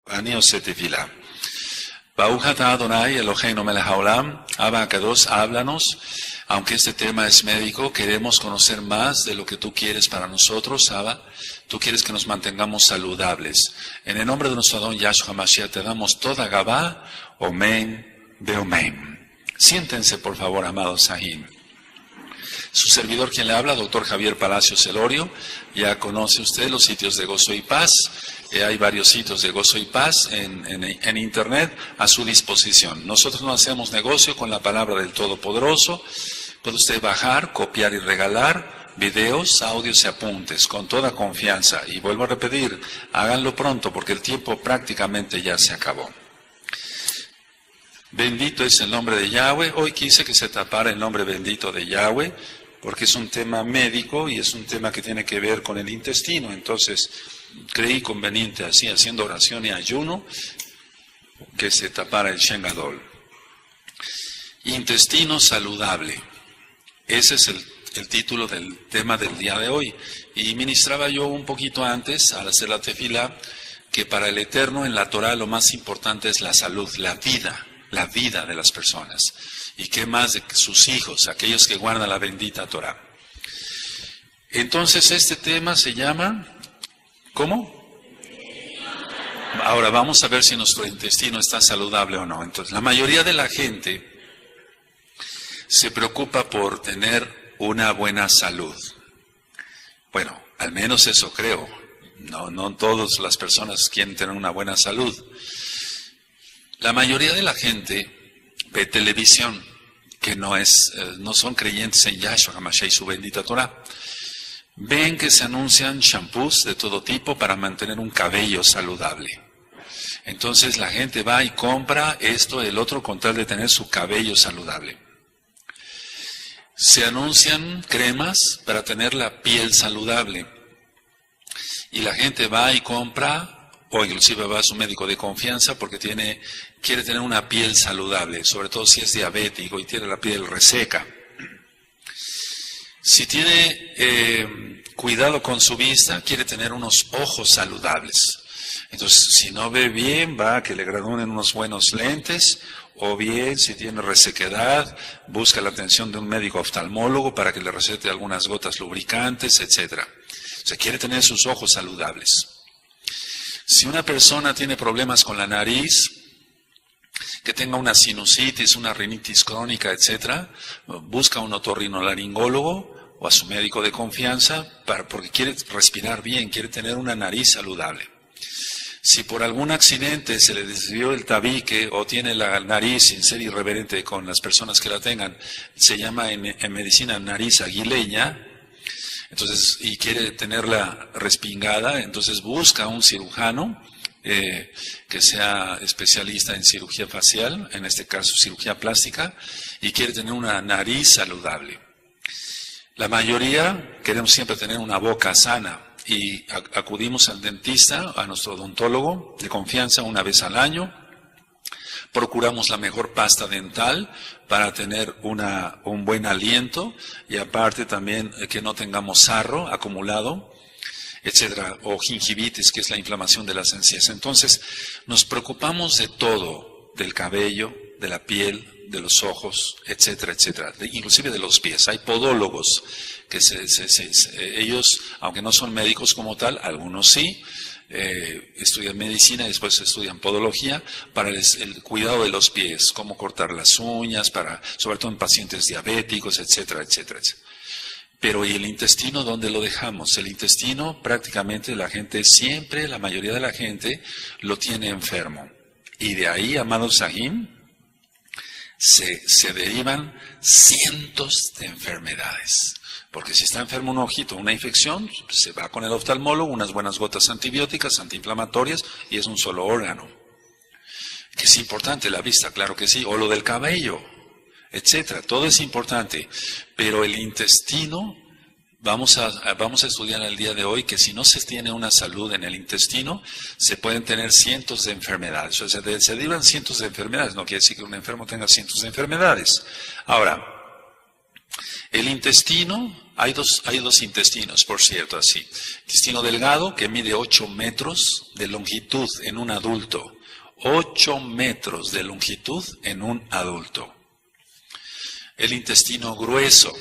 אני עושה תפילה. Baruch atah Adonai Eloheinu melech haolam, Abba Kadosh, háblanos. Aunque este tema es médico, queremos conocer más de lo que tú quieres para nosotros, Abba. Tú quieres que nos mantengamos saludables. En el nombre de nuestro Adón Yahshua Mashiach te damos toda Gabá, Omen, Beomen. Siéntense, por favor, amados Sahim. Su servidor quien le habla, doctor Javier Palacios Elorio. Ya conoce usted los sitios de Gozo y Paz. Hay varios sitios de Gozo y Paz en internet a su disposición. Nosotros no hacemos negocio con la palabra del Todopoderoso. Puede usted bajar, copiar y regalar videos, audios y apuntes con toda confianza. Y vuelvo a repetir, háganlo pronto porque el tiempo prácticamente ya se acabó. Bendito es el nombre de Yahweh. Hoy quise que se tapara el nombre bendito de Yahweh porque es un tema médico y es un tema que tiene que ver con el intestino. Entonces creí conveniente así, haciendo oración y ayuno, que se tapara el Shen Gadol. Intestino saludable. Ese es el título del tema del día de hoy. Y ministraba yo un poquito antes, al hacer la tefilá, que para el Eterno en la Torah lo más importante es la salud, la vida de las personas. Y qué más de sus hijos, aquellos que guardan la bendita Torah. Entonces este tema se llama, ¿cómo? Ahora vamos a ver si nuestro intestino está saludable o no. Entonces la mayoría de la gente se preocupa por tener una buena salud. Bueno, al menos eso creo. No todas las personas quieren tener una buena salud. La mayoría de la gente ve televisión, que no son creyentes en Yahshua HaMashiach y su bendita Torah. Ven que se anuncian shampoos de todo tipo para mantener un cabello saludable. Entonces la gente va y compra esto, el otro, con tal de tener su cabello saludable. Se anuncian cremas para tener la piel saludable. Y la gente va y compra, o inclusive va a su médico de confianza porque quiere tener una piel saludable, sobre todo si es diabético y tiene la piel reseca. Si tiene cuidado con su vista, quiere tener unos ojos saludables. Entonces, si no ve bien, va a que le gradúen unos buenos lentes, o bien, si tiene resequedad, busca la atención de un médico oftalmólogo para que le recete algunas gotas lubricantes, etc. O sea, quiere tener sus ojos saludables. Si una persona tiene problemas con la nariz, que tenga una sinusitis, una rinitis crónica, etc., busca a un otorrinolaringólogo o a su médico de confianza porque quiere respirar bien, quiere tener una nariz saludable. Si por algún accidente se le desvió el tabique o tiene la nariz sin ser irreverente con las personas que la tengan, se llama en medicina nariz aguileña, entonces, y quiere tenerla respingada, entonces busca a un cirujano que sea especialista en cirugía facial, en este caso cirugía plástica, y quiere tener una nariz saludable. La mayoría queremos siempre tener una boca sana y acudimos al dentista, a nuestro odontólogo de confianza una vez al año. Procuramos la mejor pasta dental para tener un buen aliento y aparte también que no tengamos sarro acumulado, etcétera, o gingivitis, que es la inflamación de las encías. Entonces, nos preocupamos de todo, del cabello, de la piel, de los ojos, etcétera, etcétera, inclusive de los pies. Hay podólogos que ellos, aunque no son médicos como tal, algunos sí, estudian medicina y después estudian podología para el cuidado de los pies, cómo cortar las uñas, sobre todo en pacientes diabéticos, etcétera, etcétera, etcétera. Pero ¿y el intestino dónde lo dejamos? El intestino prácticamente la mayoría de la gente lo tiene enfermo. Y de ahí, amados Sahim, se derivan cientos de enfermedades. Porque si está enfermo un ojito, una infección, se va con el oftalmólogo, unas buenas gotas antibióticas, antiinflamatorias, y es un solo órgano. Que es importante la vista, claro que sí, o lo del cabello, etcétera, todo es importante. Pero el intestino, vamos a estudiar el día de hoy que si no se tiene una salud en el intestino, se pueden tener cientos de enfermedades. O sea, se derivan cientos de enfermedades, no quiere decir que un enfermo tenga cientos de enfermedades. Ahora, El intestino, hay dos intestinos, por cierto, así. Intestino delgado, que mide 8 metros de longitud en un adulto. 8 metros de longitud en un adulto. El intestino grueso.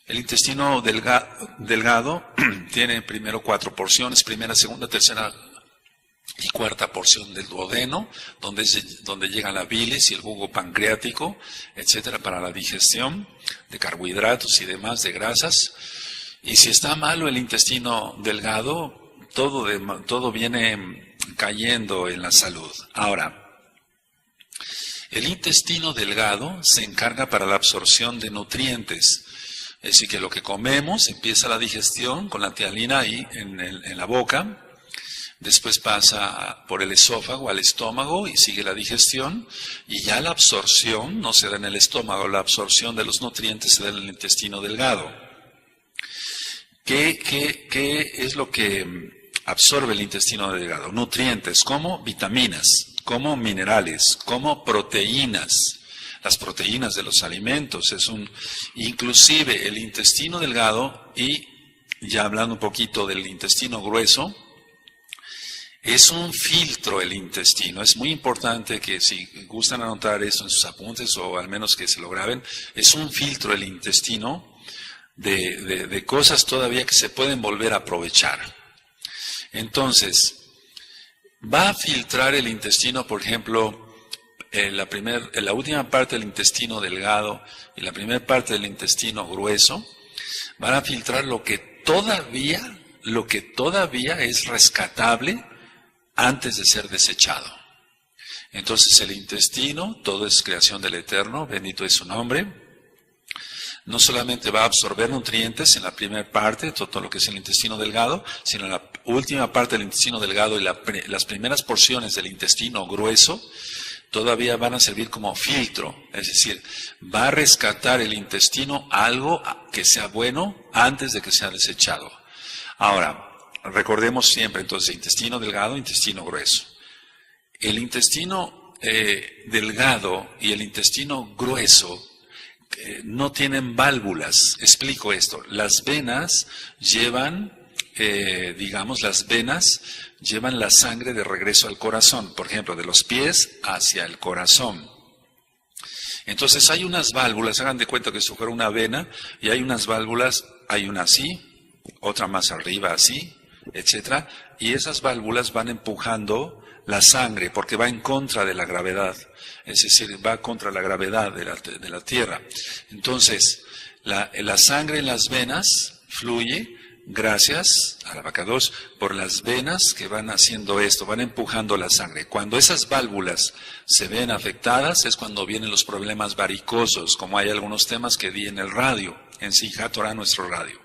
El intestino delgado tiene primero 4 porciones, primera, segunda, tercera y cuarta porción del duodeno, donde llega la bilis y el jugo pancreático, etcétera, para la digestión de carbohidratos y demás, de grasas. Y si está malo el intestino delgado, todo viene cayendo en la salud. Ahora, el intestino delgado se encarga para la absorción de nutrientes. Es decir, que lo que comemos empieza la digestión con la tialina ahí en la boca. Después pasa por el esófago al estómago y sigue la digestión, y ya la absorción no se da en el estómago, la absorción de los nutrientes se da en el intestino delgado. ¿Qué es lo que absorbe el intestino delgado? Nutrientes como vitaminas, como minerales, como proteínas. Las proteínas de los alimentos, inclusive el intestino delgado, y ya hablando un poquito del intestino grueso, es un filtro el intestino. Es muy importante que si gustan anotar eso en sus apuntes o al menos que se lo graben, es un filtro el intestino de cosas todavía que se pueden volver a aprovechar. Entonces, va a filtrar el intestino, por ejemplo, la última parte del intestino delgado y la primera parte del intestino grueso, van a filtrar lo que todavía es rescatable antes de ser desechado. Entonces el intestino, todo es creación del Eterno, bendito es su nombre. No solamente va a absorber nutrientes en la primera parte, todo lo que es el intestino delgado, sino en la última parte del intestino delgado y las primeras porciones del intestino grueso, todavía van a servir como filtro. Es decir, va a rescatar el intestino algo que sea bueno antes de que sea desechado. Ahora, recordemos siempre entonces intestino delgado, intestino grueso. El intestino delgado y el intestino grueso no tienen válvulas. Explico esto. Las venas llevan, llevan la sangre de regreso al corazón. Por ejemplo, de los pies hacia el corazón. Entonces hay unas válvulas, hagan de cuenta que esto fuera una vena, y hay unas válvulas, hay una así, otra más arriba así, etcétera, y esas válvulas van empujando la sangre porque va en contra de la gravedad, es decir, va contra la gravedad de la tierra. Entonces, la sangre en las venas fluye gracias al abacados por las venas que van haciendo esto, van empujando la sangre. Cuando esas válvulas se ven afectadas es cuando vienen los problemas varicosos, como hay algunos temas que di en el radio, en Simchat Torah, nuestro radio.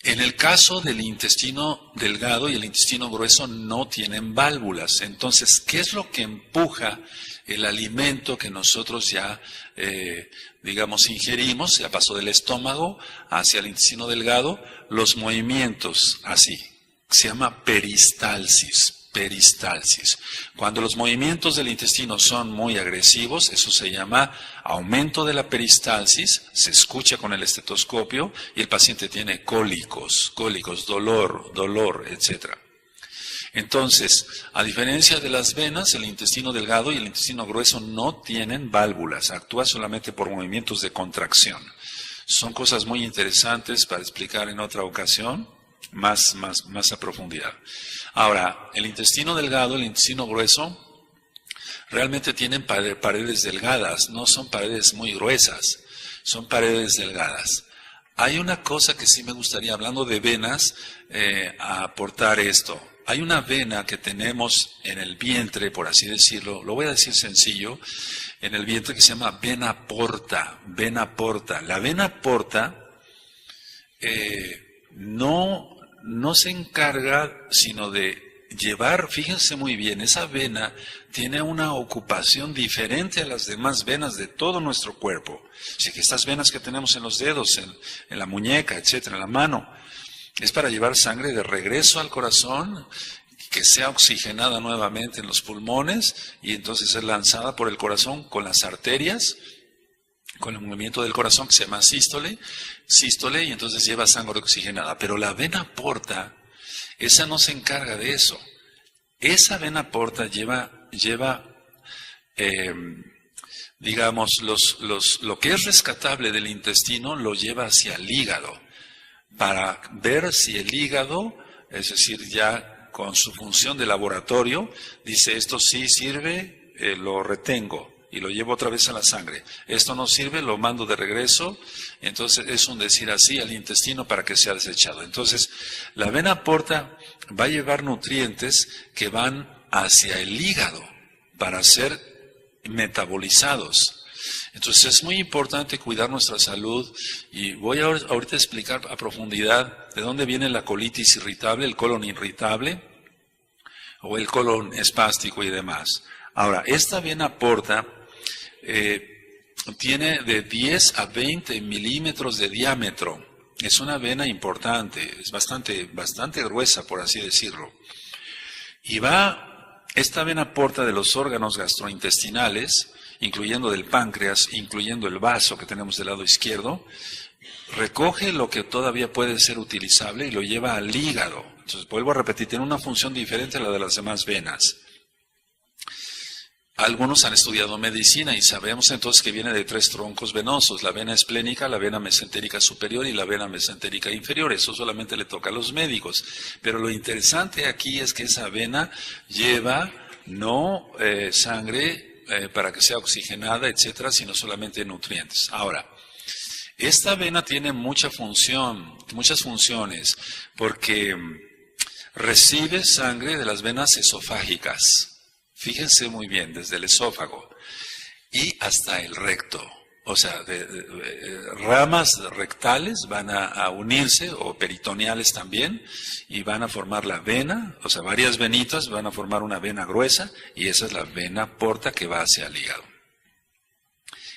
En el caso del intestino delgado y el intestino grueso no tienen válvulas. Entonces, ¿qué es lo que empuja el alimento que nosotros ya, ingerimos? Ya pasó del estómago hacia el intestino delgado, los movimientos así. Se llama peristalsis. Peristalsis. Cuando los movimientos del intestino son muy agresivos, eso se llama aumento de la peristalsis, se escucha con el estetoscopio y el paciente tiene cólicos, dolor, etc. Entonces, a diferencia de las venas, el intestino delgado y el intestino grueso no tienen válvulas, actúa solamente por movimientos de contracción. Son cosas muy interesantes para explicar en otra ocasión, más a profundidad. Ahora, el intestino delgado, el intestino grueso, realmente tienen paredes delgadas, no son paredes muy gruesas, son paredes delgadas. Hay una cosa que sí me gustaría, hablando de venas, aportar esto. Hay una vena que tenemos en el vientre, por así decirlo, lo voy a decir sencillo, en el vientre que se llama vena porta, vena porta. La vena porta no se encarga sino de llevar, fíjense muy bien, esa vena tiene una ocupación diferente a las demás venas de todo nuestro cuerpo. Así que estas venas que tenemos en los dedos, en la muñeca, etcétera, en la mano, es para llevar sangre de regreso al corazón, que sea oxigenada nuevamente en los pulmones y entonces ser lanzada por el corazón con las arterias con el movimiento del corazón que se llama sístole, y entonces lleva sangre oxigenada. Pero la vena porta, esa no se encarga de eso. Esa vena porta lleva digamos, lo que es rescatable del intestino lo lleva hacia el hígado, para ver si el hígado, es decir, ya con su función de laboratorio, dice esto sí sirve, lo retengo y lo llevo otra vez a la sangre. Esto no sirve, lo mando de regreso. Entonces es un decir así al intestino para que sea desechado. Entonces la vena porta va a llevar nutrientes que van hacia el hígado para ser metabolizados. Entonces es muy importante cuidar nuestra salud y voy ahorita a explicar a profundidad de dónde viene la colitis irritable, el colon irritable o el colon espástico y demás. Ahora, esta vena porta tiene de 10 a 20 milímetros de diámetro. Es una vena importante, es bastante gruesa, por así decirlo. Y esta vena porta de los órganos gastrointestinales, incluyendo del páncreas, incluyendo el vaso que tenemos del lado izquierdo, recoge lo que todavía puede ser utilizable y lo lleva al hígado. Entonces, vuelvo a repetir, tiene una función diferente a la de las demás venas. Algunos han estudiado medicina y sabemos entonces que viene de 3 troncos venosos, la vena esplénica, la vena mesentérica superior y la vena mesentérica inferior. Eso solamente le toca a los médicos. Pero lo interesante aquí es que esa vena lleva no sangre para que sea oxigenada, etcétera, sino solamente nutrientes. Ahora, esta vena tiene muchas funciones, porque recibe sangre de las venas esofágicas. Fíjense muy bien, desde el esófago y hasta el recto. O sea, ramas rectales van a unirse, o peritoneales también, y van a formar la vena, o sea, varias venitas van a formar una vena gruesa, y esa es la vena porta que va hacia el hígado.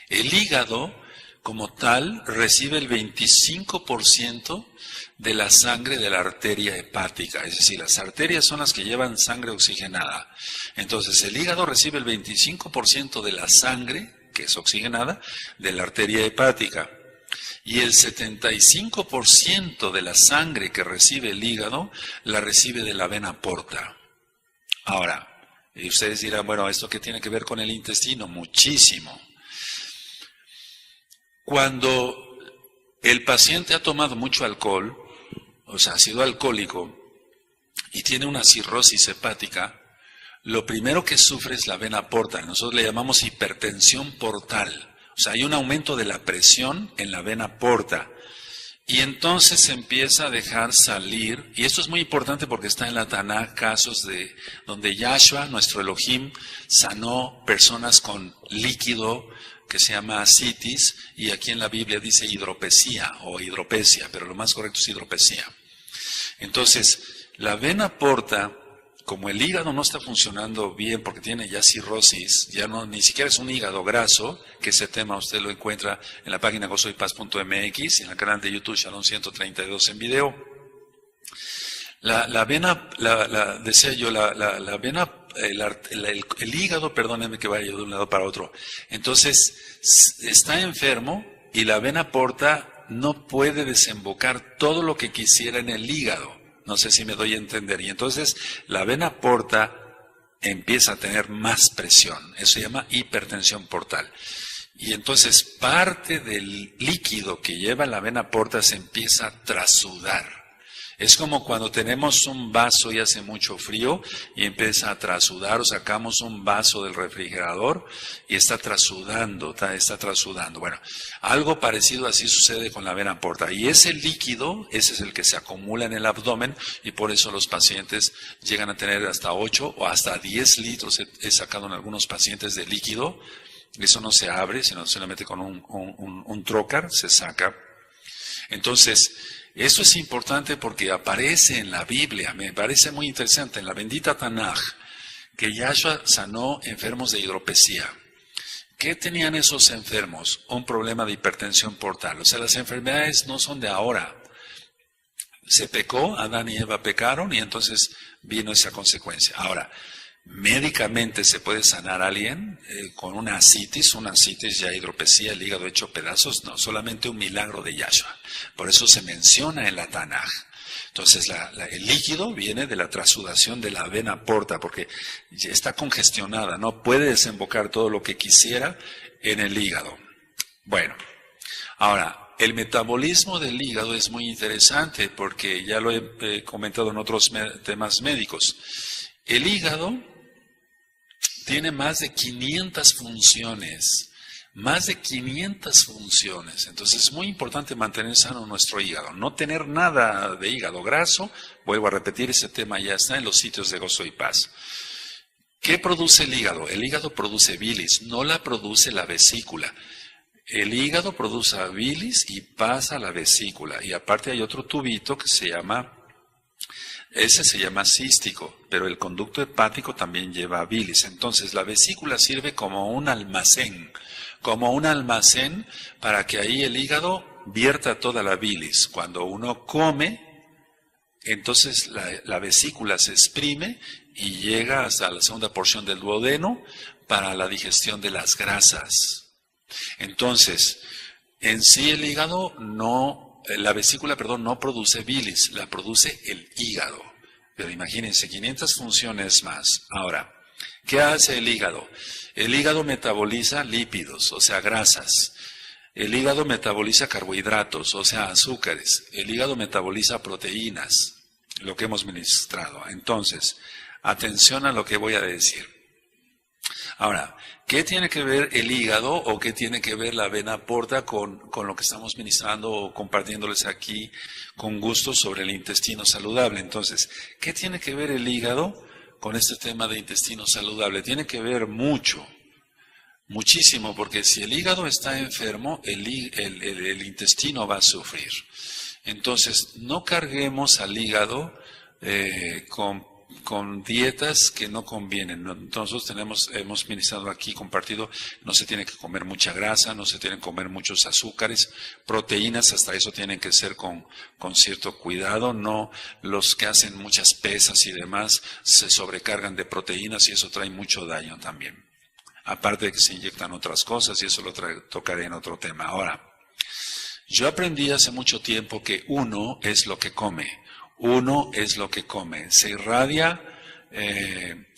El hígado, como tal, recibe el 25% de la sangre de la arteria hepática, es decir, las arterias son las que llevan sangre oxigenada. Entonces, el hígado recibe el 25% de la sangre, que es oxigenada, de la arteria hepática. Y el 75% de la sangre que recibe el hígado, la recibe de la vena porta. Ahora, y ustedes dirán, bueno, ¿esto qué tiene que ver con el intestino? Muchísimo. Cuando el paciente ha tomado mucho alcohol, o sea, ha sido alcohólico, y tiene una cirrosis hepática, lo primero que sufre es la vena porta. Nosotros le llamamos hipertensión portal. O sea, hay un aumento de la presión en la vena porta. Y entonces se empieza a dejar salir, y esto es muy importante porque está en la Tanaj, casos donde Yahshua, nuestro Elohim, sanó personas con líquido que se llama ascitis, y aquí en la Biblia dice hidropesía o hidropesia, pero lo más correcto es hidropesía. Entonces, la vena porta, como el hígado no está funcionando bien porque tiene ya cirrosis, ya no, ni siquiera es un hígado graso, que ese tema usted lo encuentra en la página gozoypaz.mx, en el canal de YouTube Shalom 132 en video. La vena, decía yo, la vena, el hígado, perdónenme que vaya de un lado para otro. Entonces, está enfermo y la vena porta no puede desembocar todo lo que quisiera en el hígado. No sé si me doy a entender. Y entonces la vena porta empieza a tener más presión. Eso se llama hipertensión portal. Y entonces parte del líquido que lleva la vena porta se empieza a trasudar. Es como cuando tenemos un vaso y hace mucho frío y empieza a trasudar, o sacamos un vaso del refrigerador y está trasudando. Bueno, algo parecido así sucede con la vena porta. Y ese líquido, ese es el que se acumula en el abdomen, y por eso los pacientes llegan a tener hasta 8 o hasta 10 litros. He sacado en algunos pacientes de líquido. Eso no se abre, sino solamente con un trocar se saca. Entonces, esto es importante porque aparece en la Biblia, me parece muy interesante, en la bendita Tanaj, que Yahshua sanó enfermos de hidropesía. ¿Qué tenían esos enfermos? Un problema de hipertensión portal. O sea, las enfermedades no son de ahora. Se pecó, Adán y Eva pecaron y entonces vino esa consecuencia. Ahora, Médicamente se puede sanar a alguien con una ascitis ya hidropesía, el hígado hecho pedazos, no, solamente un milagro de Yahshua. Por eso se menciona en la Tanaj. Entonces el líquido viene de la trasudación de la vena porta, porque está congestionada, no puede desembocar todo lo que quisiera en el hígado. Bueno, ahora, el metabolismo del hígado es muy interesante, porque ya lo he comentado en otros temas médicos. El hígado tiene más de 500 funciones. Más de 500 funciones. Entonces es muy importante mantener sano nuestro hígado. No tener nada de hígado graso. Vuelvo a repetir, ese tema ya está en los sitios de Gozo y Paz. ¿Qué produce el hígado? El hígado produce bilis, no la produce la vesícula. El hígado produce bilis y pasa a la vesícula. Y aparte hay otro tubito que se llama cístico, pero el conducto hepático también lleva bilis. Entonces la vesícula sirve como un almacén para que ahí el hígado vierta toda la bilis. Cuando uno come, entonces la vesícula se exprime y llega hasta la segunda porción del duodeno para la digestión de las grasas. Entonces, en sí el hígado la vesícula, no produce bilis, la produce el hígado. Pero imagínense, 500 funciones más. Ahora, ¿qué hace el hígado? El hígado metaboliza lípidos, o sea, grasas. El hígado metaboliza carbohidratos, o sea, azúcares. El hígado metaboliza proteínas, lo que hemos ministrado. Entonces, atención a lo que voy a decir. Ahora, ¿qué tiene que ver el hígado o qué tiene que ver la vena porta con lo que estamos ministrando o compartiéndoles aquí con gusto sobre el intestino saludable? Entonces, ¿qué tiene que ver el hígado con este tema de intestino saludable? Tiene que ver muchísimo, porque si el hígado está enfermo, el intestino va a sufrir. Entonces, no carguemos al hígado con dietas que no convienen. Nosotros hemos ministrado aquí, compartido, no se tiene que comer mucha grasa, no se tienen que comer muchos azúcares, proteínas, hasta eso tienen que ser con cierto cuidado. No, los que hacen muchas pesas y demás se sobrecargan de proteínas y eso trae mucho daño también. Aparte de que se inyectan otras cosas y eso lo tocaré en otro tema. Ahora, yo aprendí hace mucho tiempo que uno es lo que come. Uno es lo que come. Se irradia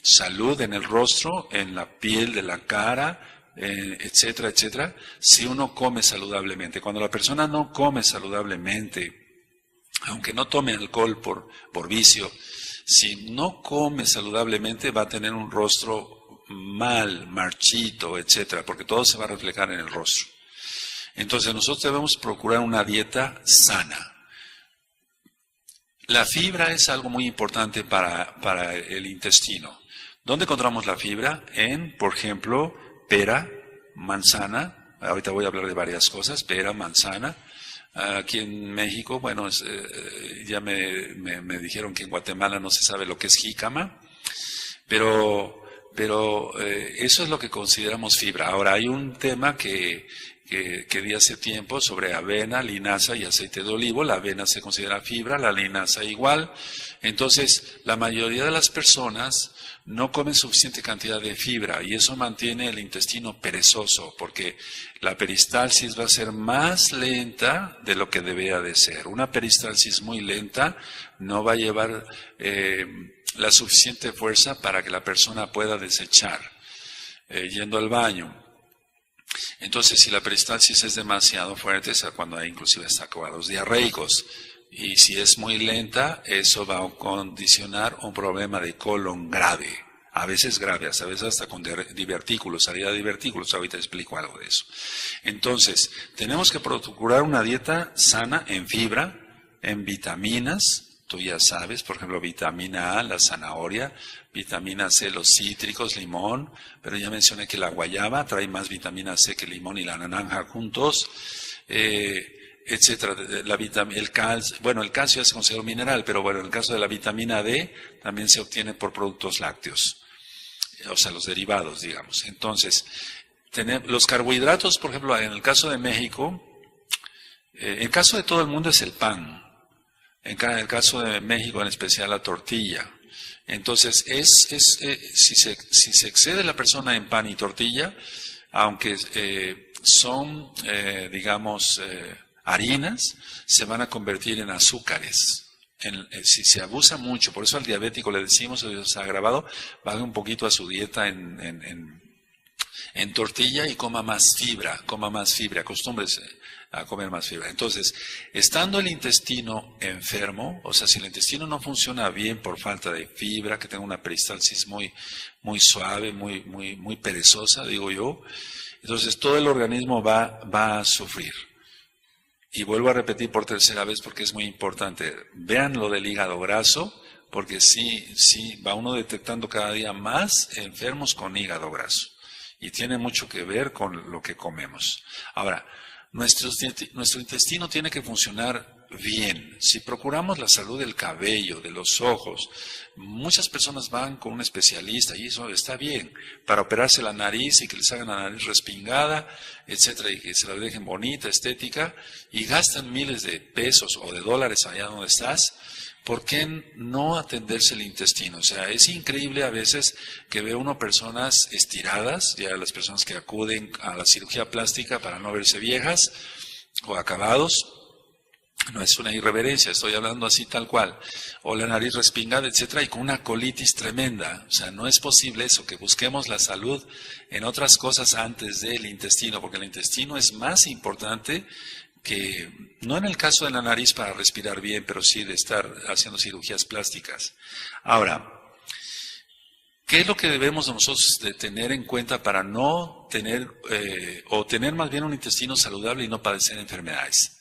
salud en el rostro, en la piel de la cara, etcétera, etcétera, si uno come saludablemente. Cuando la persona no come saludablemente, aunque no tome alcohol por vicio, si no come saludablemente va a tener un rostro mal, marchito, etcétera, porque todo se va a reflejar en el rostro. Entonces nosotros debemos procurar una dieta sana. La fibra es algo muy importante para el intestino. ¿Dónde encontramos la fibra? Por ejemplo, pera, manzana. Ahorita voy a hablar de varias cosas. Pera, manzana. Aquí en México, bueno, ya me dijeron que en Guatemala no se sabe lo que es jícama. Pero eso es lo que consideramos fibra. Ahora, hay un tema que di hace tiempo sobre avena, linaza y aceite de olivo. La avena se considera fibra, la linaza igual. Entonces, la mayoría de las personas no comen suficiente cantidad de fibra y eso mantiene el intestino perezoso porque la peristalsis va a ser más lenta de lo que debería de ser. Una peristalsis muy lenta no va a llevar la suficiente fuerza para que la persona pueda desechar yendo al baño. Entonces, si la peristalsis es demasiado fuerte, es cuando hay inclusive hasta cuadros diarreicos. Y si es muy lenta, eso va a condicionar un problema de colon grave. A veces grave, a veces hasta con divertículos, salida de divertículos. Ahorita explico algo de eso. Entonces, tenemos que procurar una dieta sana en fibra, en vitaminas. Tú ya sabes, por ejemplo, vitamina A, la zanahoria, vitamina C, los cítricos, limón, pero ya mencioné que la guayaba trae más vitamina C que el limón y la naranja juntos, etcétera. El calcio ya se considera un mineral, pero bueno, en el caso de la vitamina D también se obtiene por productos lácteos, o sea, los derivados, digamos. Entonces, los carbohidratos, por ejemplo, en el caso de México, en el caso de todo el mundo es el pan. En el caso de México, en especial la tortilla. Entonces, si se excede la persona en pan y tortilla, aunque son, harinas, se van a convertir en azúcares. Si se abusa mucho, por eso al diabético le decimos, se ha agravado, baje un poquito a su dieta en tortilla y coma más fibra, acostúmbrese a comer más fibra. Entonces, estando el intestino enfermo, o sea, si el intestino no funciona bien por falta de fibra, que tenga una peristalsis muy suave, muy perezosa, digo yo, entonces todo el organismo va a sufrir. Y vuelvo a repetir por tercera vez porque es muy importante. Vean lo del hígado graso, porque sí, va uno detectando cada día más enfermos con hígado graso. Y tiene mucho que ver con lo que comemos. Ahora, nuestro intestino tiene que funcionar bien. Si procuramos la salud del cabello, de los ojos, muchas personas van con un especialista y eso está bien, para operarse la nariz y que les hagan la nariz respingada, etcétera, y que se la dejen bonita, estética, y gastan miles de pesos o de dólares allá donde estás. ¿Por qué no atenderse el intestino? O sea, es increíble a veces que ve uno personas estiradas, ya las personas que acuden a la cirugía plástica para no verse viejas o acabados. No es una irreverencia, estoy hablando así tal cual. O la nariz respingada, etcétera, y con una colitis tremenda. O sea, no es posible eso, que busquemos la salud en otras cosas antes del intestino, porque el intestino es más importante que, no en el caso de la nariz para respirar bien, pero sí de estar haciendo cirugías plásticas. Ahora, ¿qué es lo que debemos nosotros de tener en cuenta para no tener, o tener más bien un intestino saludable y no padecer enfermedades?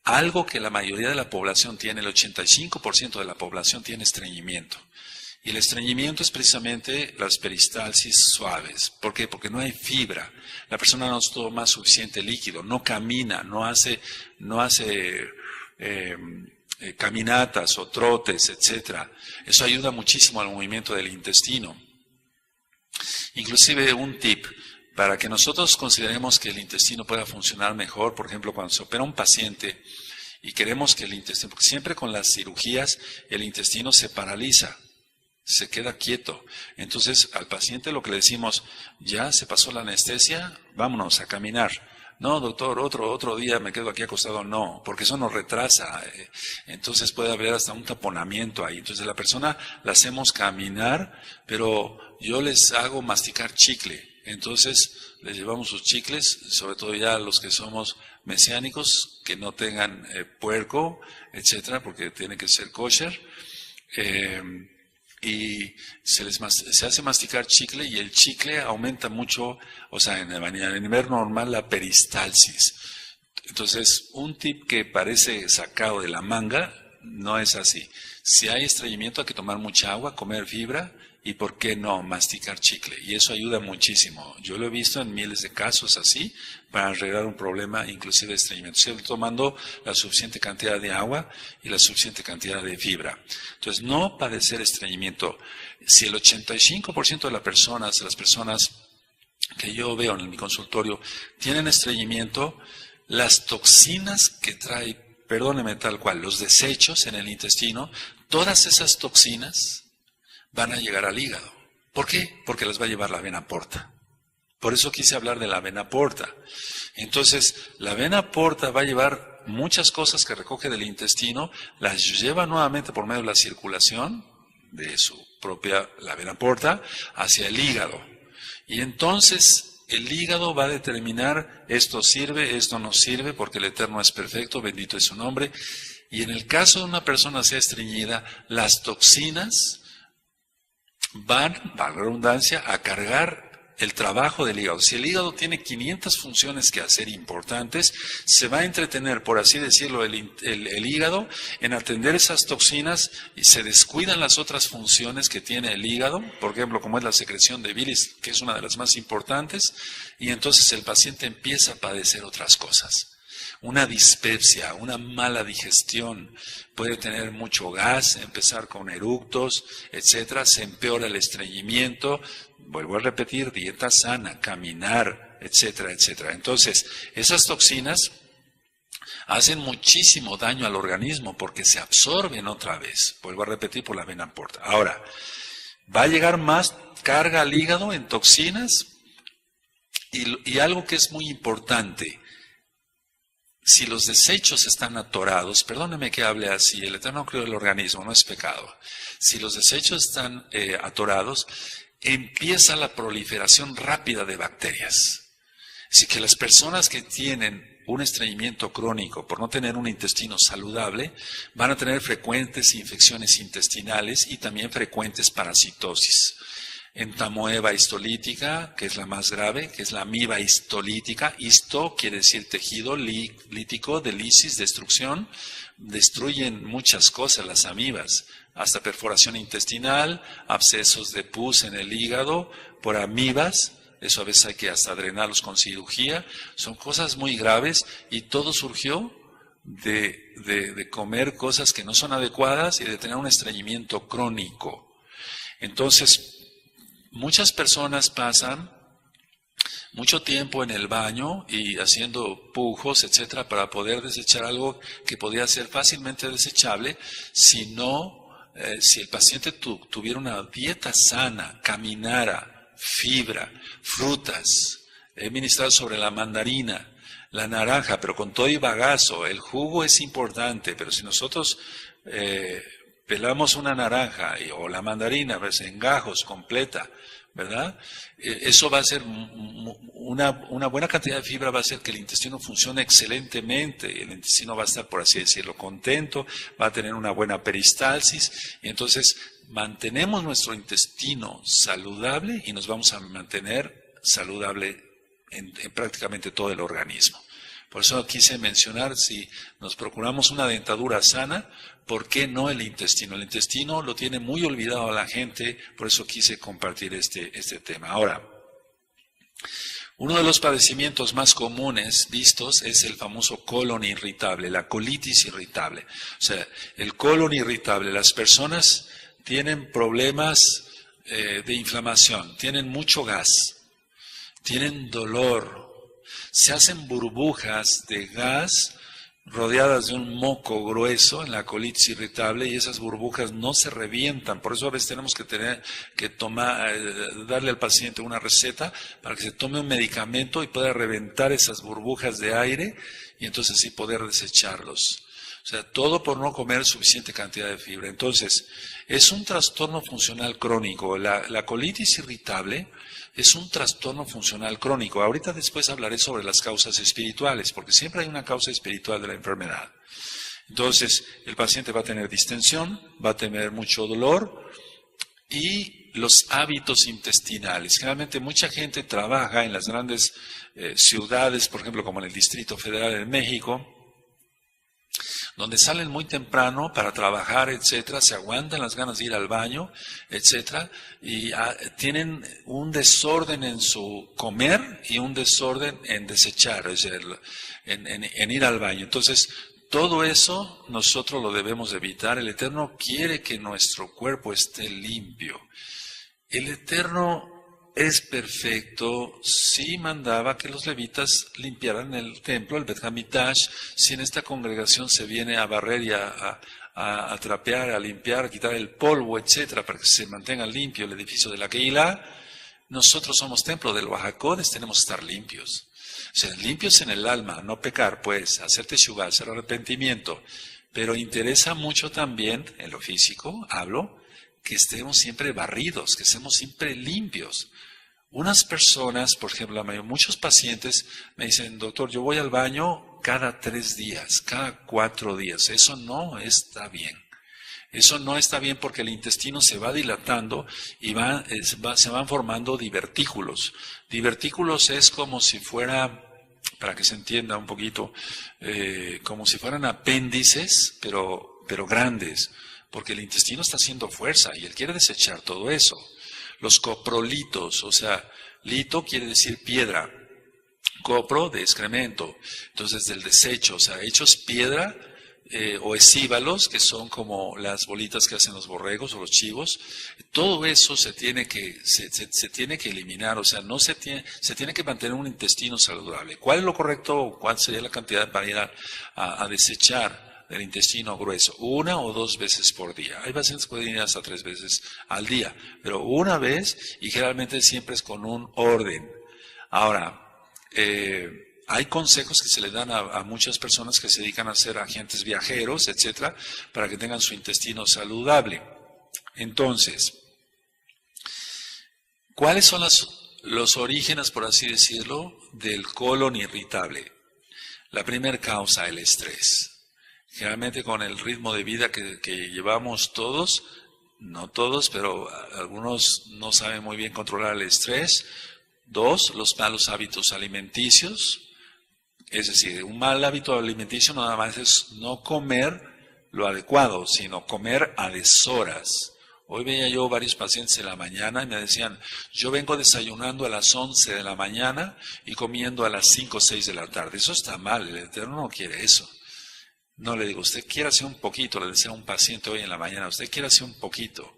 Algo que la mayoría de la población tiene, el 85% de la población tiene estreñimiento. Y el estreñimiento es precisamente las peristalsis suaves. ¿Por qué? Porque no hay fibra. La persona no toma suficiente líquido, no camina, no hace caminatas o trotes, etcétera. Eso ayuda muchísimo al movimiento del intestino. Inclusive un tip, para que nosotros consideremos que el intestino pueda funcionar mejor, por ejemplo, cuando se opera un paciente y queremos que el intestino, porque siempre con las cirugías el intestino se paraliza, se queda quieto. Entonces al paciente lo que le decimos, ya se pasó la anestesia, vámonos a caminar. No, doctor, otro día me quedo aquí acostado. No, porque eso nos retrasa. Entonces puede haber hasta un taponamiento ahí. Entonces la persona la hacemos caminar, pero yo les hago masticar chicle. Entonces les llevamos sus chicles, sobre todo ya los que somos mesiánicos, que no tengan puerco, etcétera, porque tiene que ser kosher. Y se hace masticar chicle y el chicle aumenta mucho, o sea, en el nivel normal la peristalsis. Entonces, un tip que parece sacado de la manga, no es así. Si hay estreñimiento hay que tomar mucha agua, comer fibra y, ¿por qué no?, masticar chicle. Y eso ayuda muchísimo. Yo lo he visto en miles de casos así, para arreglar un problema, inclusive de estreñimiento. Siempre tomando la suficiente cantidad de agua y la suficiente cantidad de fibra. Entonces, no padecer estreñimiento. Si el 85% de las personas que yo veo en mi consultorio tienen estreñimiento, las toxinas que trae, perdóneme tal cual, los desechos en el intestino, todas esas toxinas van a llegar al hígado. ¿Por qué? Porque las va a llevar la vena porta. Por eso quise hablar de la vena porta. Entonces, la vena porta va a llevar muchas cosas que recoge del intestino, las lleva nuevamente por medio de la circulación de su propia, la vena porta, hacia el hígado. Y entonces, el hígado va a determinar, esto sirve, esto no sirve, porque el Eterno es perfecto, bendito es su nombre. Y en el caso de una persona sea estreñida, las toxinas van, para la redundancia, a cargar el trabajo del hígado. Si el hígado tiene 500 funciones que hacer importantes, se va a entretener, por así decirlo, el hígado en atender esas toxinas y se descuidan las otras funciones que tiene el hígado, por ejemplo, como es la secreción de bilis, que es una de las más importantes, y entonces el paciente empieza a padecer otras cosas. Una dispepsia, una mala digestión, puede tener mucho gas, empezar con eructos, etcétera, se empeora el estreñimiento, vuelvo a repetir, dieta sana, caminar, etcétera, etcétera. Entonces, esas toxinas hacen muchísimo daño al organismo porque se absorben otra vez. Vuelvo a repetir, por la vena porta. Ahora, va a llegar más carga al hígado en toxinas y algo que es muy importante. Si los desechos están atorados, perdóneme que hable así, el Eterno creó el organismo, no es pecado. Si los desechos están atorados, empieza la proliferación rápida de bacterias. Así que las personas que tienen un estreñimiento crónico por no tener un intestino saludable, van a tener frecuentes infecciones intestinales y también frecuentes parasitosis. Entamoeba histolítica, que es la más grave, que es la amiba histolítica. Histo quiere decir tejido, lítico, de lisis, destrucción. Destruyen muchas cosas las amibas, hasta perforación intestinal, abscesos de pus en el hígado por amibas. Eso a veces hay que hasta drenarlos con cirugía. Son cosas muy graves y todo surgió de comer cosas que no son adecuadas y de tener un estreñimiento crónico. Entonces, muchas personas pasan mucho tiempo en el baño y haciendo pujos, etcétera, para poder desechar algo que podía ser fácilmente desechable si el paciente tuviera una dieta sana, caminara, fibra, frutas. He ministrado sobre la mandarina, la naranja, pero con todo y bagazo. El jugo es importante, pero si nosotros pelamos una naranja o la mandarina, pues, en gajos completa, ¿verdad? Eso va a ser una buena cantidad de fibra, va a hacer que el intestino funcione excelentemente. El intestino va a estar, por así decirlo, contento, va a tener una buena peristalsis y entonces mantenemos nuestro intestino saludable y nos vamos a mantener saludable en prácticamente todo el organismo. Por eso quise mencionar, si nos procuramos una dentadura sana, ¿por qué no el intestino? El intestino lo tiene muy olvidado a la gente, por eso quise compartir este tema. Ahora, uno de los padecimientos más comunes vistos es el famoso colon irritable, la colitis irritable. O sea, el colon irritable, las personas tienen problemas de inflamación, tienen mucho gas, tienen dolor, se hacen burbujas de gas rodeadas de un moco grueso en la colitis irritable y esas burbujas no se revientan. Por eso a veces tenemos que darle al paciente una receta para que se tome un medicamento y pueda reventar esas burbujas de aire y entonces sí poder desecharlos. O sea, todo por no comer suficiente cantidad de fibra. Entonces, es un trastorno funcional crónico. La colitis irritable es un trastorno funcional crónico. Ahorita después hablaré sobre las causas espirituales, porque siempre hay una causa espiritual de la enfermedad. Entonces, el paciente va a tener distensión, va a tener mucho dolor y los hábitos intestinales. Generalmente mucha gente trabaja en las grandes ciudades, por ejemplo, como en el Distrito Federal de México, donde salen muy temprano para trabajar, etcétera, se aguantan las ganas de ir al baño, etcétera, y tienen un desorden en su comer y un desorden en desechar, es decir, en ir al baño. Entonces, todo eso nosotros lo debemos evitar. El Eterno quiere que nuestro cuerpo esté limpio. El Eterno es perfecto, sí mandaba que los levitas limpiaran el templo, el Bet Hamikdash. Si en esta congregación se viene a barrer y a trapear, a limpiar, a quitar el polvo, etcétera, para que se mantenga limpio el edificio de la Keilah, nosotros somos templo del Oaxacodes, tenemos que estar limpios. O sea, limpios en el alma, no pecar, pues, hacer teshuvá, hacer arrepentimiento. Pero interesa mucho también, en lo físico, hablo, que estemos siempre barridos, que estemos siempre limpios. Unas personas, por ejemplo, muchos pacientes me dicen, doctor, yo voy al baño cada 3 días, cada 4 días. Eso no está bien. Eso no está bien porque el intestino se va dilatando y se van formando divertículos. Divertículos es como si fuera, para que se entienda un poquito, como si fueran apéndices, pero grandes, porque el intestino está haciendo fuerza y él quiere desechar todo eso. Los coprolitos, o sea, lito quiere decir piedra, copro de excremento, entonces del desecho, o sea, hechos piedra, o escíbalos, que son como las bolitas que hacen los borregos o los chivos. Todo eso se tiene que eliminar, o sea, se tiene que mantener un intestino saludable. ¿Cuál es lo correcto? ¿Cuál sería la cantidad para ir a desechar del intestino grueso? 1 o 2 veces por día. Hay pacientes que pueden ir hasta 3 veces al día, pero una vez, y generalmente siempre es con un orden. Ahora, hay consejos que se le dan a muchas personas que se dedican a ser agentes viajeros, etcétera, para que tengan su intestino saludable. Entonces, ¿cuáles son los orígenes, por así decirlo, del colon irritable? La primera causa, el estrés. Generalmente con el ritmo de vida que llevamos todos, no todos, pero algunos no saben muy bien controlar el estrés. 2, los malos hábitos alimenticios. Es decir, un mal hábito alimenticio no nada más es no comer lo adecuado, sino comer a deshoras. Hoy veía yo varios pacientes en la mañana y me decían, yo vengo desayunando a las 11 de la mañana y comiendo a las 5 o 6 de la tarde. Eso está mal, el Eterno no quiere eso. No le digo, usted quiere hacer un poquito, le decía a un paciente hoy en la mañana, usted quiere hacer un poquito,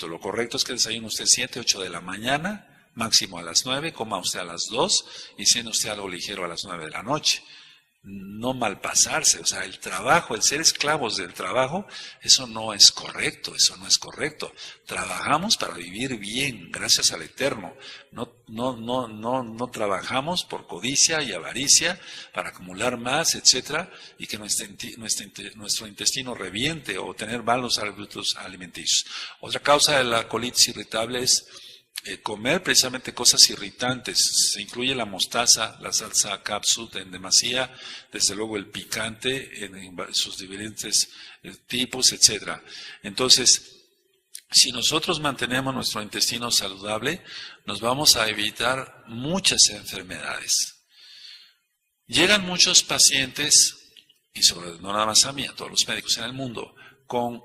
lo correcto es que desayune usted 7, 8 de la mañana, máximo a las 9, coma usted a las 2 y cene usted algo ligero a las 9 de la noche. No malpasarse, o sea, el trabajo, el ser esclavos del trabajo, eso no es correcto, Trabajamos para vivir bien, gracias al Eterno. No trabajamos por codicia y avaricia para acumular más, etcétera, y que nuestro intestino reviente o tener malos hábitos alimenticios. Otra causa de la colitis irritable es comer precisamente cosas irritantes. Se incluye la mostaza, la salsa capsut en demasía, desde luego el picante en sus diferentes tipos, etc. Entonces, si nosotros mantenemos nuestro intestino saludable, nos vamos a evitar muchas enfermedades. Llegan muchos pacientes, y no nada más a mí, a todos los médicos en el mundo, con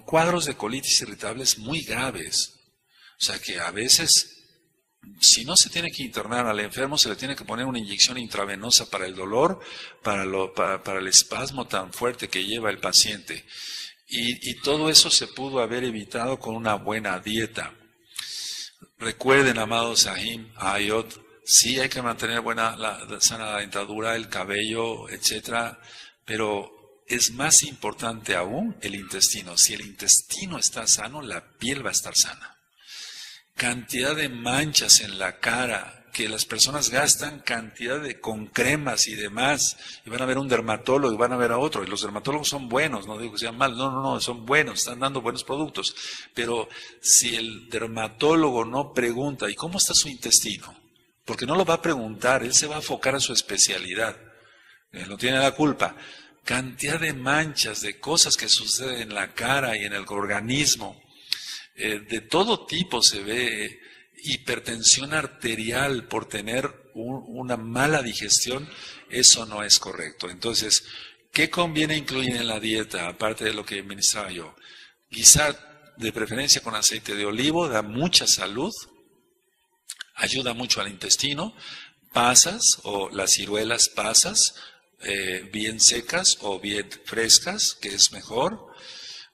cuadros de colitis irritables muy graves. O sea que a veces, si no se tiene que internar al enfermo, se le tiene que poner una inyección intravenosa para el dolor, para el espasmo tan fuerte que lleva el paciente. Y todo eso se pudo haber evitado con una buena dieta. Recuerden, amados Sahim, Ayot, sí hay que mantener sana dentadura, el cabello, etcétera, pero es más importante aún el intestino. Si el intestino está sano, la piel va a estar sana. Cantidad de manchas en la cara, que las personas gastan con cremas y demás, y van a ver un dermatólogo y van a ver a otro, y los dermatólogos son buenos, no digo que sean malos, no, son buenos, están dando buenos productos, pero si el dermatólogo no pregunta, ¿y cómo está su intestino? Porque no lo va a preguntar, él se va a enfocar a su especialidad, él no tiene la culpa. Cantidad de manchas, de cosas que suceden en la cara y en el organismo, de todo tipo se ve. Hipertensión arterial por tener una mala digestión, eso no es correcto. Entonces, ¿qué conviene incluir en la dieta, aparte de lo que ministraba yo? Guisar de preferencia con aceite de olivo, da mucha salud, ayuda mucho al intestino. Pasas o las ciruelas pasas, bien secas o bien frescas, que es mejor.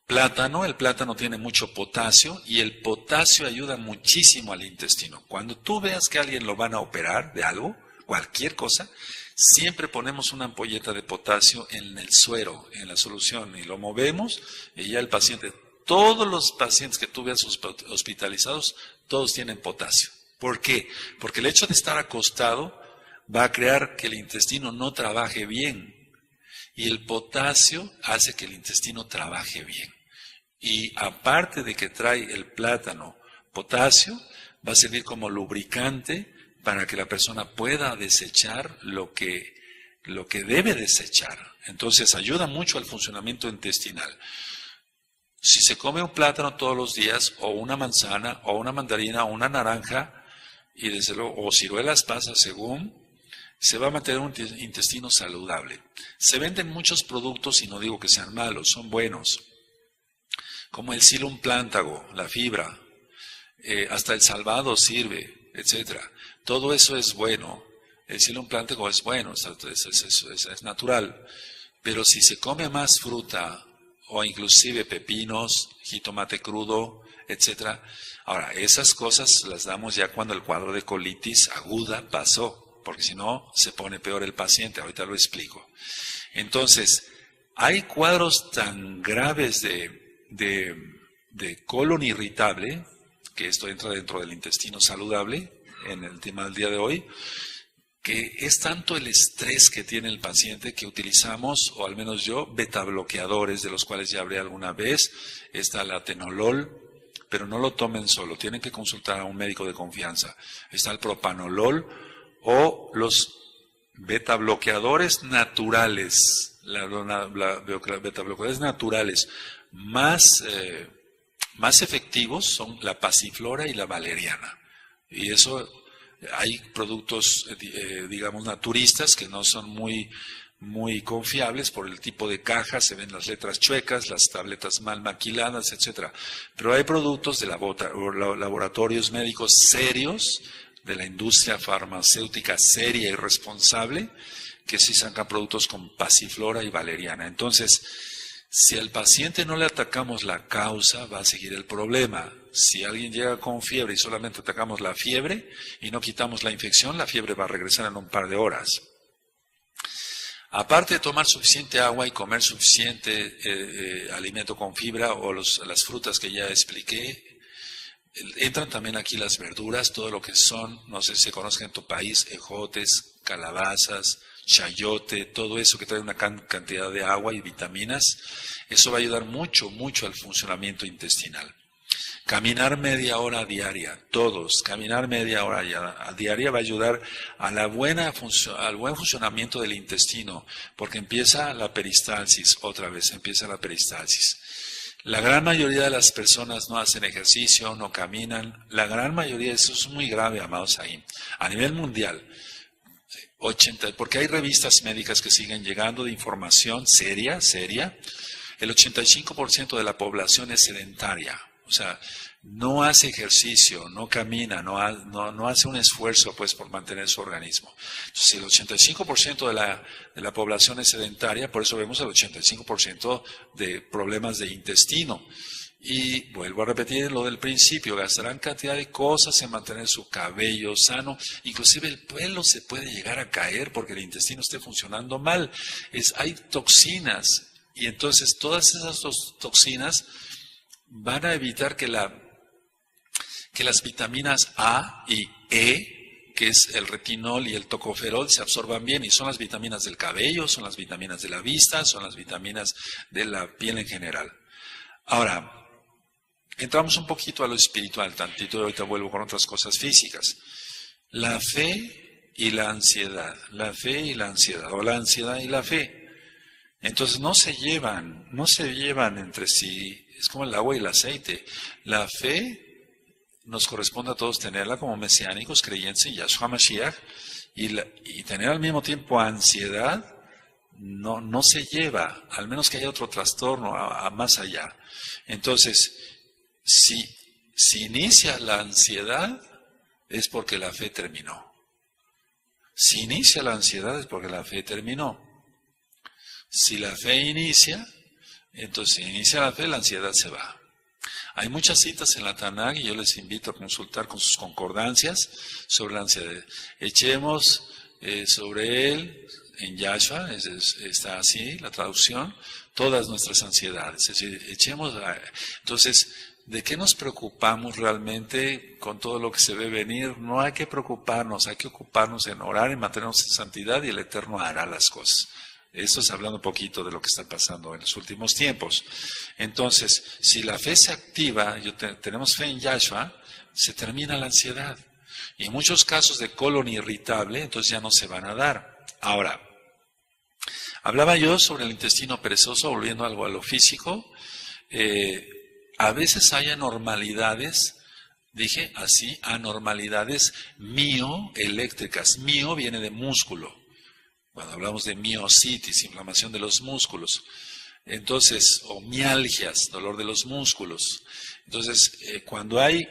Plátano, el plátano tiene mucho potasio y el potasio ayuda muchísimo al intestino. Cuando tú veas que a alguien lo van a operar de algo, cualquier cosa, siempre ponemos una ampolleta de potasio en el suero, en la solución, y lo movemos y ya el paciente, todos los pacientes que tú veas hospitalizados, todos tienen potasio. ¿Por qué? Porque el hecho de estar acostado va a crear que el intestino no trabaje bien. Y el potasio hace que el intestino trabaje bien. Y aparte de que trae el plátano potasio, va a servir como lubricante para que la persona pueda desechar lo que debe desechar. Entonces ayuda mucho al funcionamiento intestinal. Si se come un plátano todos los días, o una manzana, o una mandarina, o una naranja, y desde luego, o ciruelas pasas según, se va a mantener un intestino saludable. Se venden muchos productos, y no digo que sean malos, son buenos, como el psyllium plántago, la fibra, hasta el salvado sirve, etc. Todo eso es bueno. El psyllium plántago es bueno, es natural. Pero si se come más fruta o inclusive pepinos, jitomate crudo, etcétera. Ahora, esas cosas las damos ya cuando el cuadro de colitis aguda pasó, porque si no se pone peor el paciente, ahorita lo explico. Entonces, hay cuadros tan graves de colon irritable, que esto entra dentro del intestino saludable, en el tema del día de hoy, que es tanto el estrés que tiene el paciente que utilizamos, o al menos yo, beta bloqueadores, de los cuales ya hablé alguna vez. Está el atenolol, pero no lo tomen solo, tienen que consultar a un médico de confianza. Está el propanolol o los beta bloqueadores naturales, beta bloqueadores naturales más efectivos son la pasiflora y la valeriana. Y eso, hay productos, digamos, naturistas que no son muy confiables por el tipo de caja, se ven las letras chuecas, las tabletas mal maquiladas, etc. Pero hay productos de laboratorios médicos serios, de la industria farmacéutica seria y responsable, que sí sacan productos con pasiflora y valeriana. Entonces, si al paciente no le atacamos la causa, va a seguir el problema. Si alguien llega con fiebre y solamente atacamos la fiebre y no quitamos la infección, la fiebre va a regresar en un par de horas. Aparte de tomar suficiente agua y comer suficiente alimento con fibra o las frutas que ya expliqué, entran también aquí las verduras, todo lo que son, no sé si se conozca en tu país, ejotes, calabazas, chayote, todo eso que trae una cantidad de agua y vitaminas. Eso va a ayudar mucho, mucho al funcionamiento intestinal. Caminar media hora diaria, todos, caminar media hora diaria va a ayudar a al buen funcionamiento del intestino, porque empieza la peristalsis, otra vez empieza la peristalsis. La gran mayoría de las personas no hacen ejercicio, no caminan, la gran mayoría, eso es muy grave, amados ahí, a nivel mundial. Porque hay revistas médicas que siguen llegando de información seria, el 85% de la población es sedentaria. O sea, no hace ejercicio, no camina, no hace un esfuerzo pues por mantener su organismo. Entonces, el 85% de la población es sedentaria, por eso vemos el 85% de problemas de intestino. Y vuelvo a repetir lo del principio, gastarán cantidad de cosas en mantener su cabello sano, inclusive el pelo se puede llegar a caer porque el intestino esté funcionando mal. Hay toxinas, y entonces todas esas toxinas van a evitar que las vitaminas A y E, que es el retinol y el tocoferol, se absorban bien, y son las vitaminas del cabello, son las vitaminas de la vista, son las vitaminas de la piel en general. Ahora, entramos un poquito a lo espiritual, tantito, y ahorita vuelvo con otras cosas físicas. La fe y la ansiedad, o la ansiedad y la fe. Entonces no se llevan entre sí. Es como el agua y el aceite. La fe nos corresponde a todos tenerla como mesiánicos, creyentes en Yahshua Mashiach, y tener al mismo tiempo ansiedad no se lleva, al menos que haya otro trastorno a más allá. Entonces, si inicia la ansiedad, es porque la fe terminó. Si inicia la ansiedad, es porque la fe terminó. Si la fe inicia, entonces, si inicia la fe, la ansiedad se va. Hay muchas citas en la Tanaj y yo les invito a consultar con sus concordancias sobre la ansiedad. Echemos sobre él, en Yahshua, está así la traducción, todas nuestras ansiedades. Es decir, entonces, ¿de qué nos preocupamos realmente con todo lo que se ve venir? No hay que preocuparnos, hay que ocuparnos en orar, en mantenernos en santidad, y el Eterno hará las cosas. Esto es hablando un poquito de lo que está pasando en los últimos tiempos. Entonces, si la fe se activa, tenemos fe en Yahshua, se termina la ansiedad. Y en muchos casos de colon irritable, entonces ya no se van a dar. Ahora, hablaba yo sobre el intestino perezoso, volviendo algo a lo físico. A veces hay anormalidades, dije así, anormalidades mioeléctricas. Mio viene de músculo. Cuando hablamos de miositis, inflamación de los músculos, entonces, o mialgias, dolor de los músculos. Entonces, cuando hay,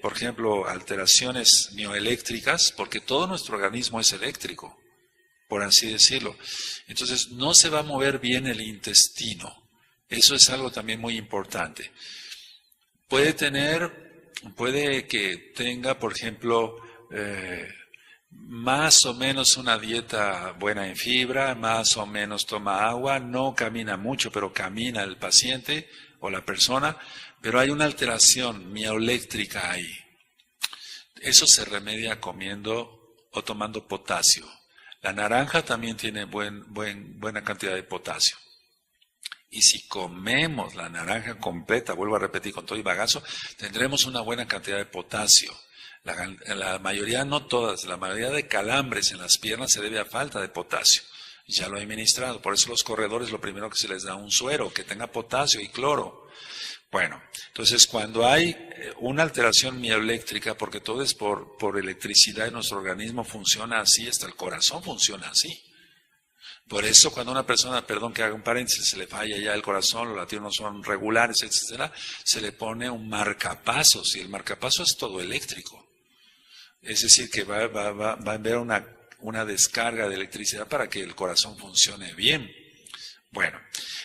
por ejemplo, alteraciones mioeléctricas, porque todo nuestro organismo es eléctrico, por así decirlo. Entonces, no se va a mover bien el intestino. Eso es algo también muy importante. Puede que tenga, por ejemplo, más o menos una dieta buena en fibra, más o menos toma agua, no camina mucho, pero camina el paciente o la persona, pero hay una alteración mioeléctrica ahí. Eso se remedia comiendo o tomando potasio. La naranja también tiene buena cantidad de potasio. Y si comemos la naranja completa, vuelvo a repetir con todo y bagazo, tendremos una buena cantidad de potasio. La mayoría, no todas, la mayoría de calambres en las piernas se debe a falta de potasio. Ya lo he ministrado, por eso los corredores lo primero que se les da un suero que tenga potasio y cloro. Bueno, entonces cuando hay una alteración mioeléctrica, porque todo es por electricidad en nuestro organismo, funciona así, hasta el corazón funciona así. Por eso cuando una persona, perdón que haga un paréntesis, se le falla ya el corazón, los latidos no son regulares, etcétera, se le pone un marcapasos, y el marcapaso es todo eléctrico. Es decir, que va a haber una descarga de electricidad para que el corazón funcione bien. Bueno,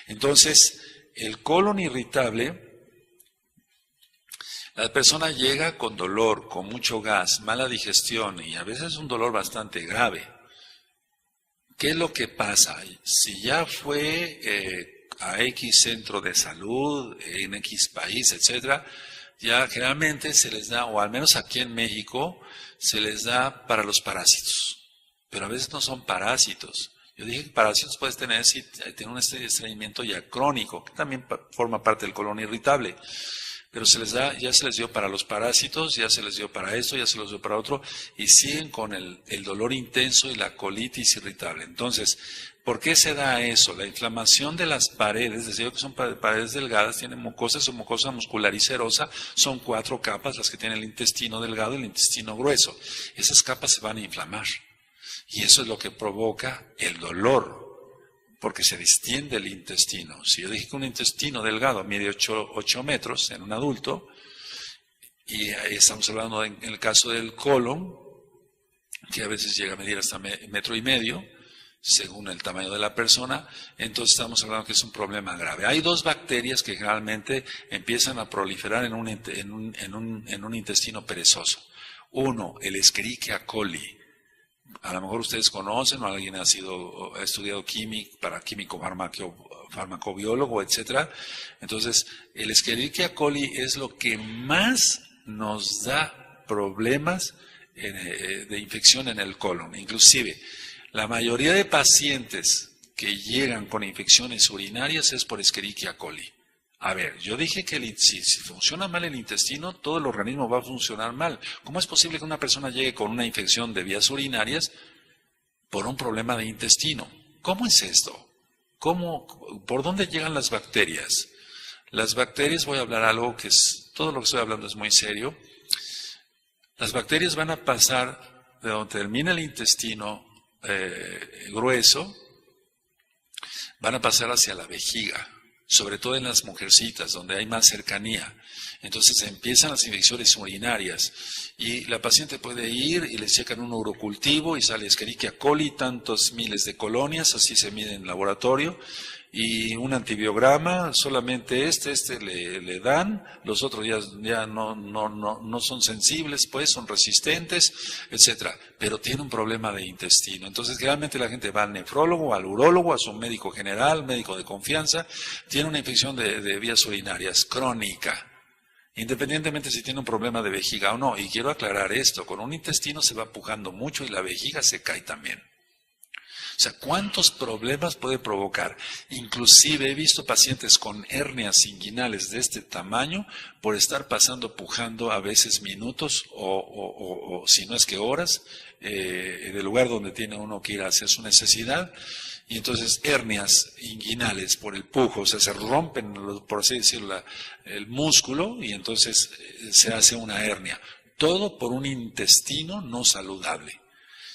entonces, el colon irritable, la persona llega con dolor, con mucho gas, mala digestión y a veces un dolor bastante grave. ¿Qué es lo que pasa? Si ya fue a X centro de salud, en X país, etcétera, ya generalmente se les da, o al menos aquí en México, se les da para los parásitos. Pero a veces no son parásitos. Yo dije que parásitos puedes tener si tiene un estreñimiento ya crónico, que también forma parte del colon irritable. Pero se les da, ya se les dio para los parásitos, ya se les dio para esto, ya se les dio para otro, y siguen con el dolor intenso y la colitis irritable. Entonces, ¿por qué se da eso? La inflamación de las paredes, decía que son paredes delgadas, tienen mucosa, su mucosa muscular y serosa, son 4 capas las que tiene el intestino delgado y el intestino grueso. Esas capas se van a inflamar. Y eso es lo que provoca el dolor, porque se distiende el intestino. Si yo dije que un intestino delgado mide 8 metros en un adulto, y ahí estamos hablando en el caso del colon, que a veces llega a medir hasta 1,5 metros, según el tamaño de la persona, entonces estamos hablando que es un problema grave. Hay 2 bacterias que generalmente empiezan a proliferar en un intestino perezoso. Uno, el Escherichia coli. A lo mejor ustedes conocen o alguien ha estudiado químico farmacobiólogo, etcétera. Entonces, el Escherichia coli es lo que más nos da problemas de infección en el colon. Inclusive, la mayoría de pacientes que llegan con infecciones urinarias es por Escherichia coli. A ver, yo dije que si funciona mal el intestino, todo el organismo va a funcionar mal. ¿Cómo es posible que una persona llegue con una infección de vías urinarias por un problema de intestino? ¿Cómo es esto? ¿Por dónde llegan las bacterias? Las bacterias, voy a hablar algo todo lo que estoy hablando es muy serio. Las bacterias van a pasar de donde termina el intestino grueso, van a pasar hacia la vejiga. Sobre todo en las mujercitas, donde hay más cercanía. Entonces empiezan las infecciones urinarias y la paciente puede ir y le checan un urocultivo y sale Escherichia coli, tantos miles de colonias, así se mide en laboratorio, y un antibiograma, solamente le dan, los otros ya no son sensibles, pues son resistentes, etcétera, pero tiene un problema de intestino. Entonces generalmente la gente va al nefrólogo, al urólogo, a su médico general, médico de confianza, tiene una infección de vías urinarias crónica, independientemente si tiene un problema de vejiga o no. Y quiero aclarar esto, con un intestino se va empujando mucho y la vejiga se cae también. O sea, ¿cuántos problemas puede provocar? Inclusive he visto pacientes con hernias inguinales de este tamaño por estar pujando a veces minutos o si no es que horas en el lugar donde tiene uno que ir a hacer su necesidad. Y entonces hernias inguinales por el pujo, o sea, se rompen, por así decirlo, el músculo y entonces se hace una hernia. Todo por un intestino no saludable,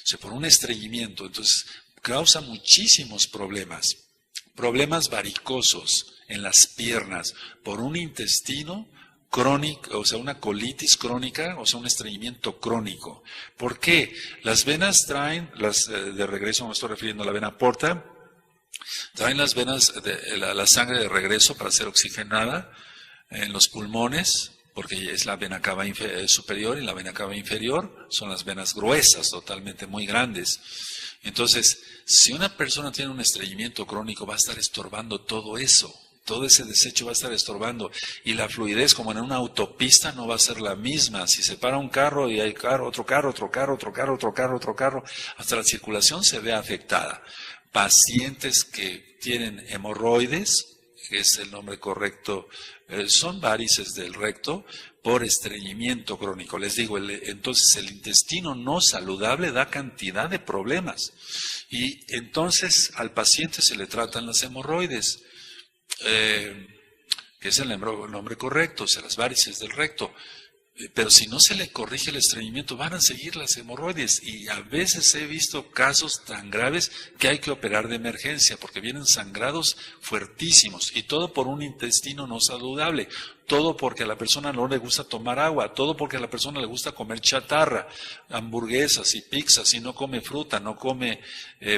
o sea, por un estreñimiento. Entonces causa muchísimos problemas varicosos en las piernas por un intestino crónica, o sea, una colitis crónica, o sea, un estreñimiento crónico. ¿Por qué? Las venas traen, de regreso me estoy refiriendo a la vena porta, traen las venas, la sangre de regreso para ser oxigenada en los pulmones, porque es la vena cava superior y la vena cava inferior son las venas gruesas, totalmente muy grandes. Entonces, si una persona tiene un estreñimiento crónico, va a estar estorbando todo eso. Todo ese desecho va a estar estorbando y la fluidez, como en una autopista, no va a ser la misma. Si se para un carro y hay carro, otro carro, otro carro, otro carro, otro carro, otro carro, hasta la circulación se ve afectada. Pacientes que tienen hemorroides, que es el nombre correcto, son varices del recto por estreñimiento crónico. Les digo, entonces el intestino no saludable da cantidad de problemas y entonces al paciente se le tratan las hemorroides. Que es el nombre correcto, o sea, las varices del recto. Pero si no se le corrige el estreñimiento, van a seguir las hemorroides. Y a veces he visto casos tan graves que hay que operar de emergencia, porque vienen sangrados fuertísimos. Y todo por un intestino no saludable. Todo porque a la persona no le gusta tomar agua. Todo porque a la persona le gusta comer chatarra, hamburguesas y pizzas, y no come fruta, no come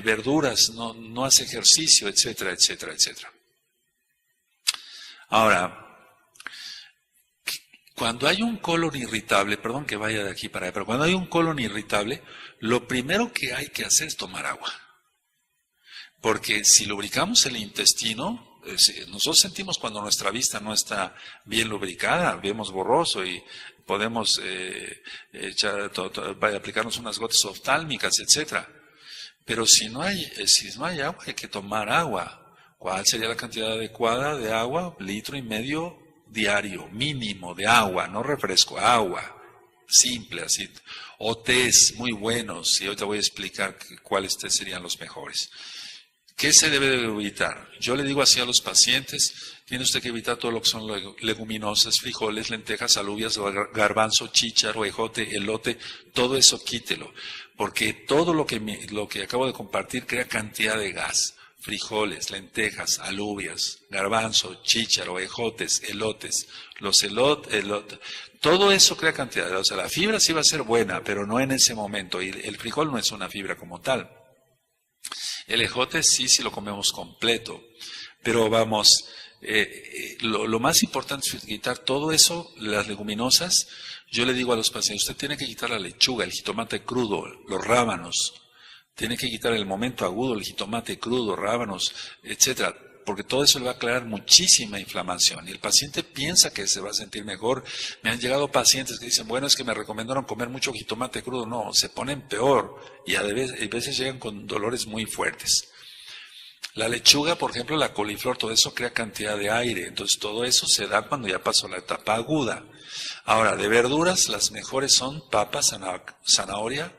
verduras, no hace ejercicio, etcétera, etcétera, etcétera. Ahora, cuando hay un colon irritable, perdón que vaya de aquí para allá, pero cuando hay un colon irritable, lo primero que hay que hacer es tomar agua. Porque si lubricamos el intestino, nosotros sentimos cuando nuestra vista no está bien lubricada, vemos borroso y podemos aplicarnos unas gotas oftálmicas, etc. Pero si no hay agua, hay que tomar agua. ¿Cuál sería la cantidad adecuada de agua? 1,5 litros diario, mínimo de agua, no refresco, agua, simple así. O tés muy buenos, y ahorita voy a explicar cuáles tés serían los mejores. ¿Qué se debe de evitar? Yo le digo así a los pacientes, tiene usted que evitar todo lo que son leguminosas, frijoles, lentejas, alubias, garbanzo, chícharo, ejote, elote, todo eso quítelo, porque todo lo que acabo de compartir crea cantidad de gas. Frijoles, lentejas, alubias, garbanzo, chícharo, ejotes, elotes, todo eso crea cantidad. O sea, la fibra sí va a ser buena, pero no en ese momento. Y el frijol no es una fibra como tal. El ejote sí lo comemos completo. Pero vamos, lo más importante es quitar todo eso, las leguminosas. Yo le digo a los pacientes, usted tiene que quitar la lechuga, el jitomate crudo, los rábanos. Tiene que quitar el momento agudo, el jitomate crudo, rábanos, etcétera, porque todo eso le va a crear muchísima inflamación. Y el paciente piensa que se va a sentir mejor. Me han llegado pacientes que dicen, bueno, es que me recomendaron comer mucho jitomate crudo. No, se ponen peor y a veces llegan con dolores muy fuertes. La lechuga, por ejemplo, la coliflor, todo eso crea cantidad de aire. Entonces todo eso se da cuando ya pasó la etapa aguda. Ahora, de verduras, las mejores son papas, zanahoria,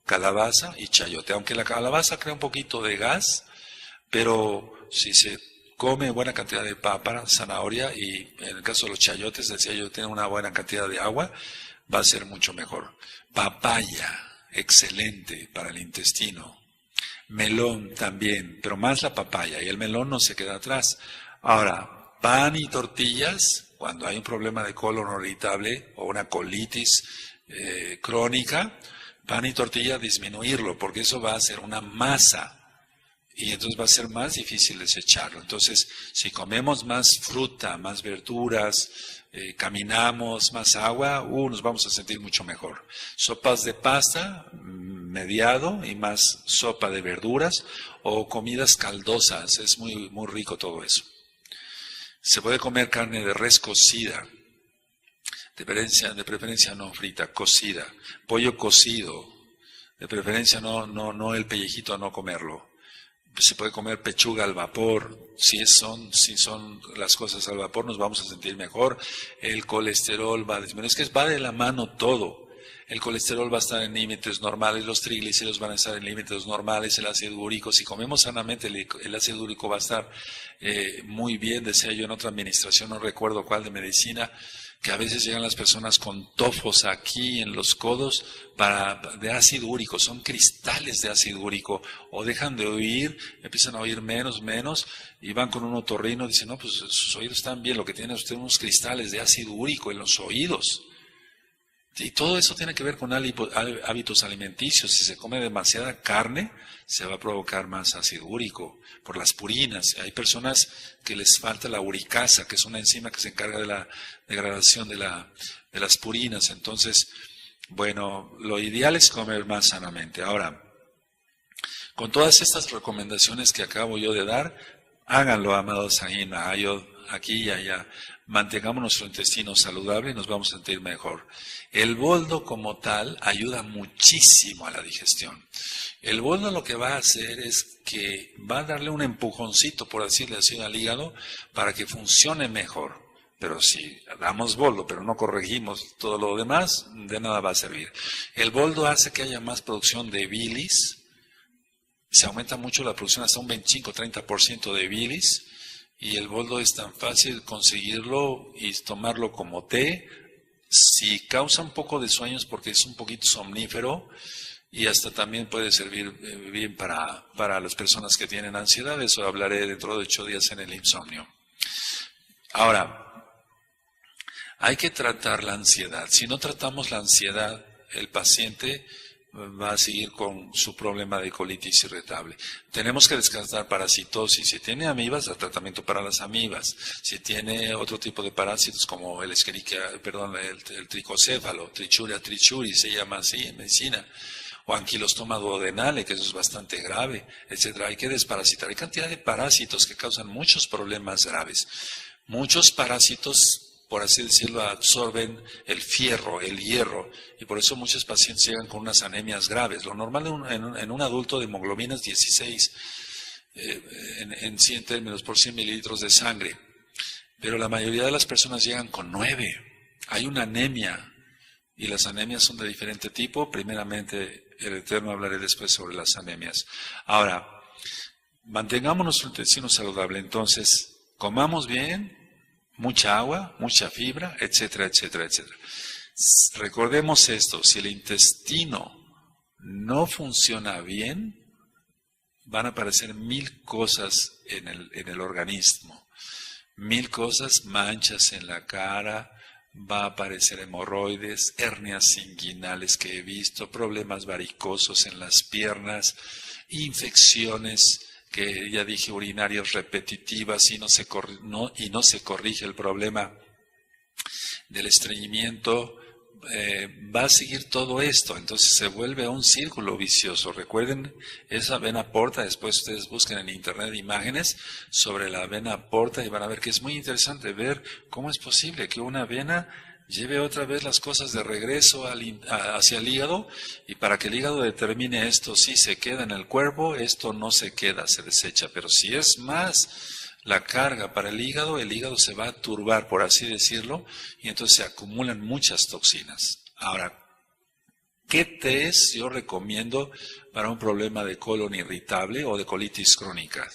calabaza y chayote, aunque la calabaza crea un poquito de gas, pero si se come buena cantidad de papa, zanahoria y en el caso de los chayotes, decía yo, tiene una buena cantidad de agua, va a ser mucho mejor. Papaya, excelente para el intestino. Melón también, pero más la papaya y el melón no se queda atrás. Ahora, pan y tortillas, cuando hay un problema de colon irritable o una colitis crónica, pan y tortilla disminuirlo, porque eso va a ser una masa y entonces va a ser más difícil desecharlo. Entonces, si comemos más fruta, más verduras, caminamos, más agua, nos vamos a sentir mucho mejor. Sopas de pasta, mediado, y más sopa de verduras o comidas caldosas, es muy, muy rico todo eso. Se puede comer carne de res cocida. De preferencia no frita, cocida. Pollo cocido, de preferencia no el pellejito, no comerlo. Se puede comer pechuga al vapor. Si son las cosas al vapor, nos vamos a sentir mejor. El colesterol va a disminuir. Es que va de la mano todo. El colesterol va a estar en límites normales, los triglicéridos van a estar en límites normales, el ácido úrico. Si comemos sanamente, el ácido úrico va a estar muy bien. Decía yo en otra administración, no recuerdo cuál de medicina, que a veces llegan las personas con tofos aquí en los codos de ácido úrico, son cristales de ácido úrico, o dejan de oír, empiezan a oír menos, y van con un otorrino y dicen, no, pues sus oídos están bien, lo que tiene usted unos cristales de ácido úrico en los oídos. Y todo eso tiene que ver con hábitos alimenticios. Si se come demasiada carne, se va a provocar más ácido úrico por las purinas. Hay personas que les falta la uricasa, que es una enzima que se encarga de la degradación de las purinas. Entonces, bueno, lo ideal es comer más sanamente. Ahora, con todas estas recomendaciones que acabo yo de dar, háganlo, amados aquí y allá. Mantengamos nuestro intestino saludable y nos vamos a sentir mejor. El boldo como tal ayuda muchísimo a la digestión. El boldo lo que va a hacer es que va a darle un empujoncito, por decirle así, al hígado para que funcione mejor. Pero si damos boldo, pero no corregimos todo lo demás, de nada va a servir. El boldo hace que haya más producción de bilis. Se aumenta mucho la producción, hasta un 25-30% de bilis. Y el boldo es tan fácil conseguirlo y tomarlo como té. Si causa un poco de sueños porque es un poquito somnífero y hasta también puede servir bien para las personas que tienen ansiedad. Eso hablaré dentro de 8 días en el insomnio. Ahora, hay que tratar la ansiedad. Si no tratamos la ansiedad, el paciente va a seguir con su problema de colitis irritable. Tenemos que descartar parasitosis. Si tiene amibas, el tratamiento para las amibas. Si tiene otro tipo de parásitos como el tricocéfalo, trichuri, se llama así en medicina, o anquilostoma duodenale, que eso es bastante grave, etcétera. Hay que desparasitar. Hay cantidad de parásitos que causan muchos problemas graves. Muchos parásitos, por así decirlo, absorben el fierro, el hierro, y por eso muchos pacientes llegan con unas anemias graves. Lo normal en un adulto de hemoglobina es 16 en 100 términos por 100 mililitros de sangre, pero la mayoría de las personas llegan con 9. Hay una anemia, y las anemias son de diferente tipo. Primeramente, el Eterno hablaré después sobre las anemias. Ahora, mantengamos nuestro intestino saludable, entonces, comamos bien, mucha agua, mucha fibra, etcétera, etcétera, etcétera. Recordemos esto, si el intestino no funciona bien, van a aparecer 1000 cosas en el organismo. 1000 cosas, manchas en la cara, va a aparecer hemorroides, hernias inguinales que he visto, problemas varicosos en las piernas, infecciones que ya dije, urinarias repetitivas, y no se corrige el problema del estreñimiento, va a seguir todo esto. Entonces se vuelve un círculo vicioso. Recuerden esa vena porta. Después ustedes busquen en internet imágenes sobre la vena porta y van a ver que es muy interesante ver cómo es posible que una vena lleve otra vez las cosas de regreso hacia el hígado, y para que el hígado determine esto sí se queda en el cuerpo, esto no se queda, se desecha. Pero si es más la carga para el hígado se va a turbar, por así decirlo, y entonces se acumulan muchas toxinas. Ahora, ¿qué tés yo recomiendo para un problema de colon irritable o de colitis crónica?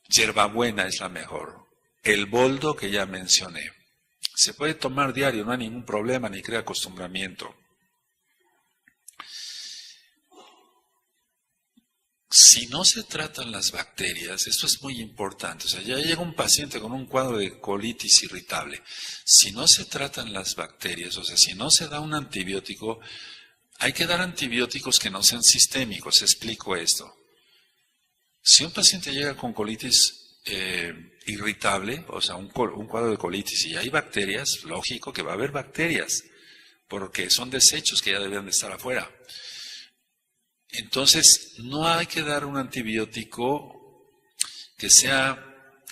Hierbabuena es la mejor. El boldo que ya mencioné. Se puede tomar diario, no hay ningún problema, ni crea acostumbramiento. Si no se tratan las bacterias, esto es muy importante, o sea, ya llega un paciente con un cuadro de colitis irritable. Si no se tratan las bacterias, o sea, si no se da un antibiótico, hay que dar antibióticos que no sean sistémicos. Explico esto. Si un paciente llega con colitis irritable, o sea, un cuadro de colitis y hay bacterias, lógico que va a haber bacterias, porque son desechos que ya deben de estar afuera. Entonces, no hay que dar un antibiótico que sea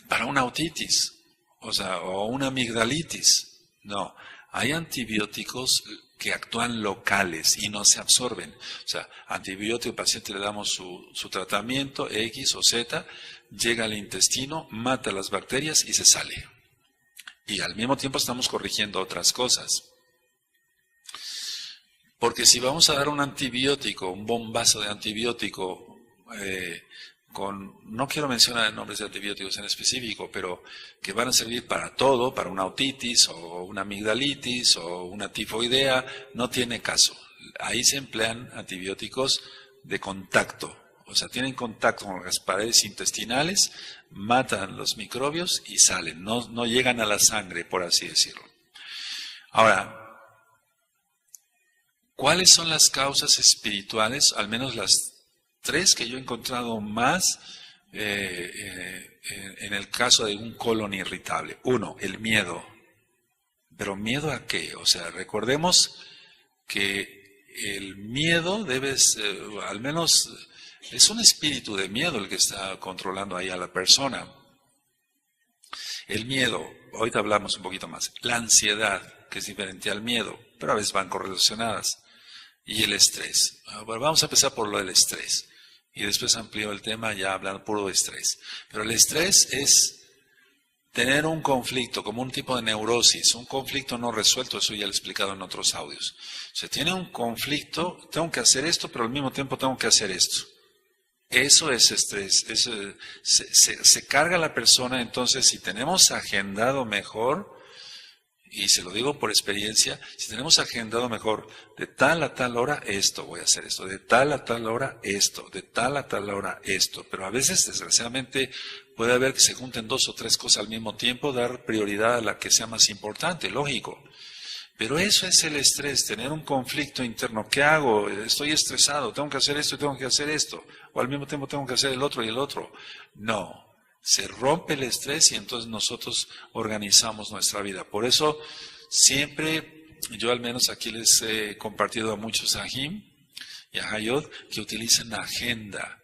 para una otitis, o sea, o una amigdalitis. No, hay antibióticos que actúan locales y no se absorben. O sea, antibiótico, al paciente le damos su tratamiento X o Z, llega al intestino, mata las bacterias y se sale. Y al mismo tiempo estamos corrigiendo otras cosas. Porque si vamos a dar un antibiótico, un bombazo de antibiótico no quiero mencionar nombres de antibióticos en específico, pero que van a servir para todo, para una otitis o una amigdalitis o una tifoidea, no tiene caso. Ahí se emplean antibióticos de contacto, o sea, tienen contacto con las paredes intestinales, matan los microbios y salen, no llegan a la sangre, por así decirlo. Ahora, ¿cuáles son las causas espirituales? Al menos las 3 que yo he encontrado más en el caso de un colon irritable. 1, el miedo. ¿Pero miedo a qué? O sea, recordemos que el miedo al menos es un espíritu de miedo el que está controlando ahí a la persona. El miedo, ahorita hablamos un poquito más. La ansiedad, que es diferente al miedo, pero a veces van correlacionadas. Y el estrés. Bueno, vamos a empezar por lo del estrés. Y después amplío el tema ya hablando puro de estrés. Pero el estrés es tener un conflicto, como un tipo de neurosis, un conflicto no resuelto, eso ya lo he explicado en otros audios. Se tiene un conflicto, tengo que hacer esto, pero al mismo tiempo tengo que hacer esto. Eso es estrés. Se carga la persona, entonces si tenemos agendado mejor, y se lo digo por experiencia, si tenemos agendado mejor, de tal a tal hora esto, voy a hacer esto, de tal a tal hora esto, de tal a tal hora esto, pero a veces desgraciadamente puede haber que se junten 2 o 3 cosas al mismo tiempo, dar prioridad a la que sea más importante, lógico. Pero eso es el estrés, tener un conflicto interno. ¿Qué hago? Estoy estresado, tengo que hacer esto y tengo que hacer esto, o al mismo tiempo tengo que hacer el otro y el otro. No. Se rompe el estrés y entonces nosotros organizamos nuestra vida. Por eso siempre, yo al menos aquí les he compartido a muchos Ajim y a Hayod que utilicen agenda.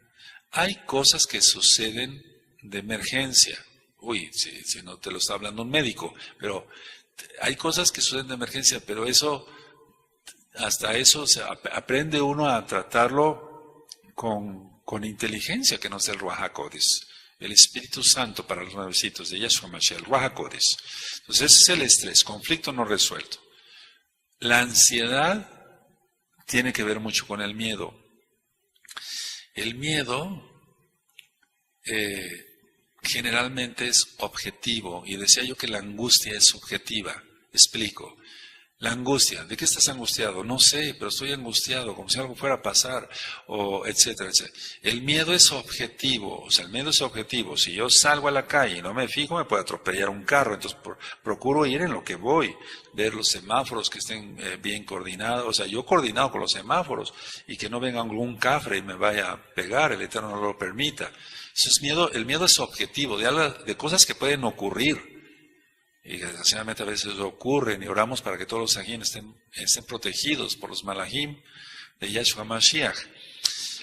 Hay cosas que suceden de emergencia. Uy, si no te lo está hablando un médico, pero hay cosas que suceden de emergencia, pero hasta eso aprende uno a tratarlo con inteligencia, que no es el Ruach HaKodesh. El Espíritu Santo para los nuevecitos de Yeshua Mashiach, el Ruach HaKodesh. Entonces ese es el estrés, conflicto no resuelto. La ansiedad tiene que ver mucho con el miedo. El miedo generalmente es objetivo, y decía yo que la angustia es subjetiva. Explico. La angustia, ¿de qué estás angustiado? No sé, pero estoy angustiado, como si algo fuera a pasar, o etcétera, etcétera. El miedo es objetivo, o sea, el miedo es objetivo. Si yo salgo a la calle y no me fijo, me puede atropellar un carro, entonces procuro ir en lo que voy, ver los semáforos que estén bien coordinados, o sea, yo coordinado con los semáforos, y que no venga algún cafre y me vaya a pegar, el Eterno no lo permita. Eso es miedo, el miedo es objetivo, de cosas que pueden ocurrir. Y desgraciadamente a veces ocurren, y oramos para que todos los Ajim estén protegidos por los Malahim de Yeshua Mashiach.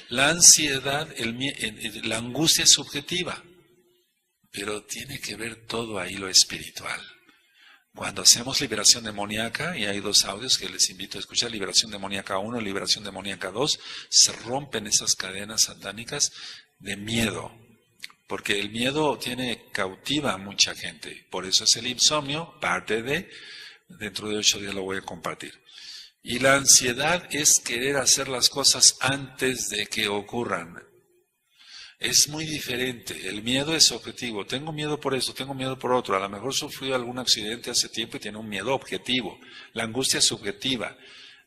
La ansiedad, la angustia es subjetiva, pero tiene que ver todo ahí lo espiritual. Cuando hacemos liberación demoníaca, y hay 2 audios que les invito a escuchar, liberación demoníaca 1, liberación demoníaca 2, se rompen esas cadenas satánicas de miedo. Porque el miedo cautiva a mucha gente. Por eso es el insomnio, dentro de 8 días lo voy a compartir. Y la ansiedad es querer hacer las cosas antes de que ocurran. Es muy diferente. El miedo es objetivo. Tengo miedo por esto, tengo miedo por otro. A lo mejor sufrió algún accidente hace tiempo y tiene un miedo objetivo. La angustia es subjetiva.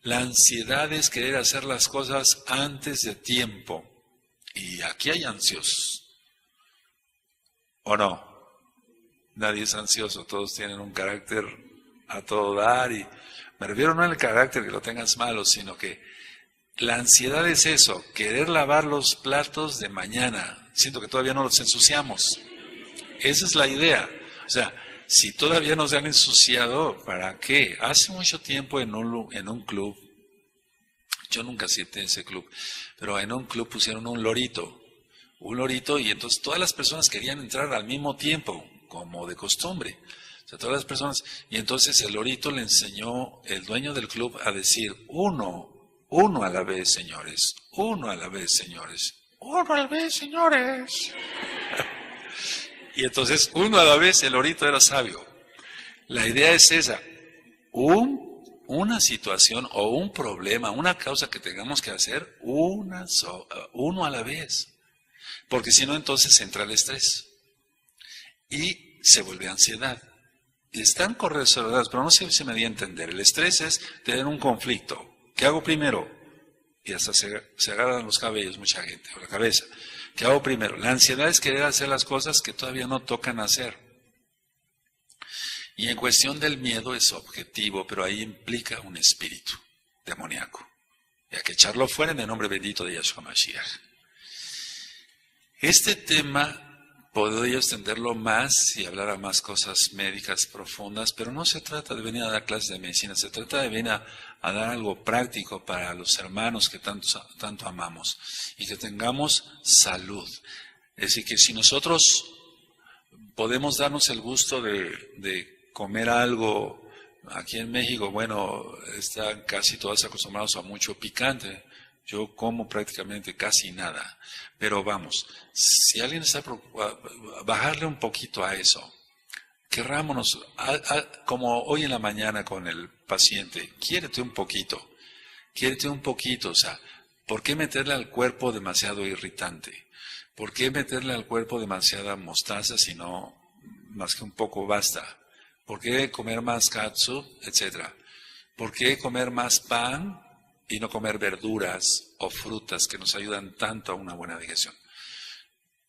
La ansiedad es querer hacer las cosas antes de tiempo. Y aquí hay ansiosos. ¿O no? Nadie es ansioso, todos tienen un carácter a todo dar, y me refiero no al carácter que lo tengas malo, sino que la ansiedad es eso, querer lavar los platos de mañana. Siento que todavía no los ensuciamos. Esa es la idea. O sea, si todavía no se han ensuciado, ¿para qué? Hace mucho tiempo en un club, yo nunca asistí a ese club, pero en un club pusieron un lorito, y entonces todas las personas querían entrar al mismo tiempo, como de costumbre. O sea, todas las personas, y entonces el lorito le enseñó, el dueño del club, a decir, uno a la vez, señores, uno a la vez, señores, uno a la vez, señores. Y entonces, uno a la vez, el lorito era sabio. La idea es esa, una situación o un problema, una causa que tengamos que hacer, uno a la vez. Porque si no, entonces entra el estrés y se vuelve ansiedad. Y están correlacionadas, pero no sé si me di a entender. El estrés es tener un conflicto. ¿Qué hago primero? Y hasta se agarran los cabellos mucha gente, o la cabeza. ¿Qué hago primero? La ansiedad es querer hacer las cosas que todavía no tocan hacer. Y en cuestión del miedo es objetivo, pero ahí implica un espíritu demoníaco. Y hay que echarlo fuera en el nombre bendito de Yahshua Mashiach. Este tema podría extenderlo más y hablar a más cosas médicas profundas, pero no se trata de venir a dar clases de medicina, se trata de venir a dar algo práctico para los hermanos que tanto amamos y que tengamos salud. Es decir, que si nosotros podemos darnos el gusto de comer algo, aquí en México, bueno, están casi todos acostumbrados a mucho picante. Yo como prácticamente casi nada. Pero vamos, si alguien está preocupado, bajarle un poquito a eso. Querrámonos, como hoy en la mañana con el paciente, quiérete un poquito, o sea, ¿por qué meterle al cuerpo demasiado irritante? ¿Por qué meterle al cuerpo demasiada mostaza si no, más que un poco basta? ¿Por qué comer más katsu, etcétera? ¿Por qué comer más pan y no comer verduras o frutas que nos ayudan tanto a una buena digestión?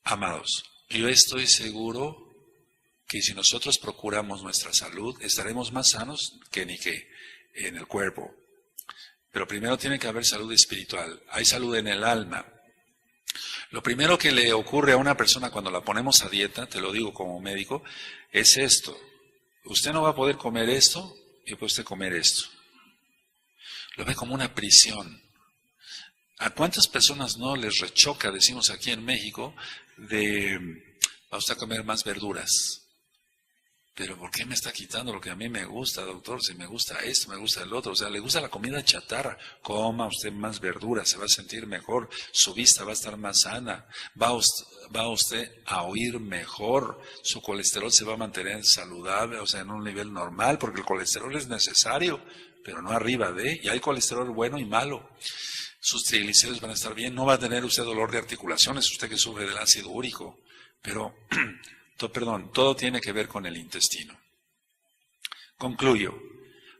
Amados, yo estoy seguro que si nosotros procuramos nuestra salud, estaremos más sanos que ni que en el cuerpo. Pero primero tiene que haber salud espiritual. Hay salud en el alma. Lo primero que le ocurre a una persona cuando la ponemos a dieta, te lo digo como médico, es esto. Usted no va a poder comer esto y puede usted comer esto. Lo ve como una prisión. ¿A cuántas personas no les rechoca, decimos aquí en México, va usted a comer más verduras? Pero ¿por qué me está quitando lo que a mí me gusta, doctor? Si me gusta esto, me gusta el otro. O sea, le gusta la comida chatarra. Coma usted más verduras, se va a sentir mejor. Su vista va a estar más sana. Va usted a oír mejor. Su colesterol se va a mantener saludable, o sea, en un nivel normal, porque el colesterol es necesario, pero no arriba de. Y hay colesterol bueno y malo. Sus triglicéridos van a estar bien. No va a tener usted dolor de articulaciones, usted que sufre del ácido úrico. Pero... todo tiene que ver con el intestino. Concluyo.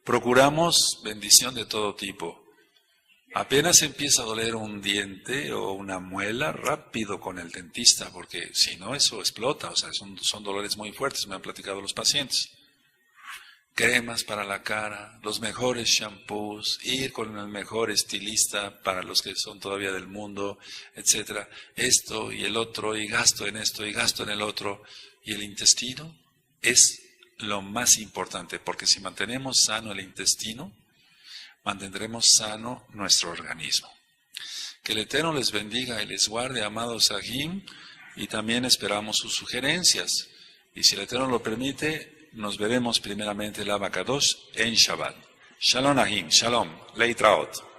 Procuramos bendición de todo tipo. Apenas empieza a doler un diente o una muela, rápido con el dentista, porque si no eso explota, o sea, son dolores muy fuertes, me han platicado los pacientes. Cremas para la cara, los mejores shampoos, ir con el mejor estilista para los que son todavía del mundo, etcétera. Esto y el otro, y gasto en esto y gasto en el otro. Y el intestino es lo más importante, porque si mantenemos sano el intestino, mantendremos sano nuestro organismo. Que el Eterno les bendiga y les guarde, amados Sahim, y también esperamos sus sugerencias. Y si el Eterno lo permite, nos veremos primeramente el Abacados en Shabbat. Shalom Ahim, Shalom, Leitraot.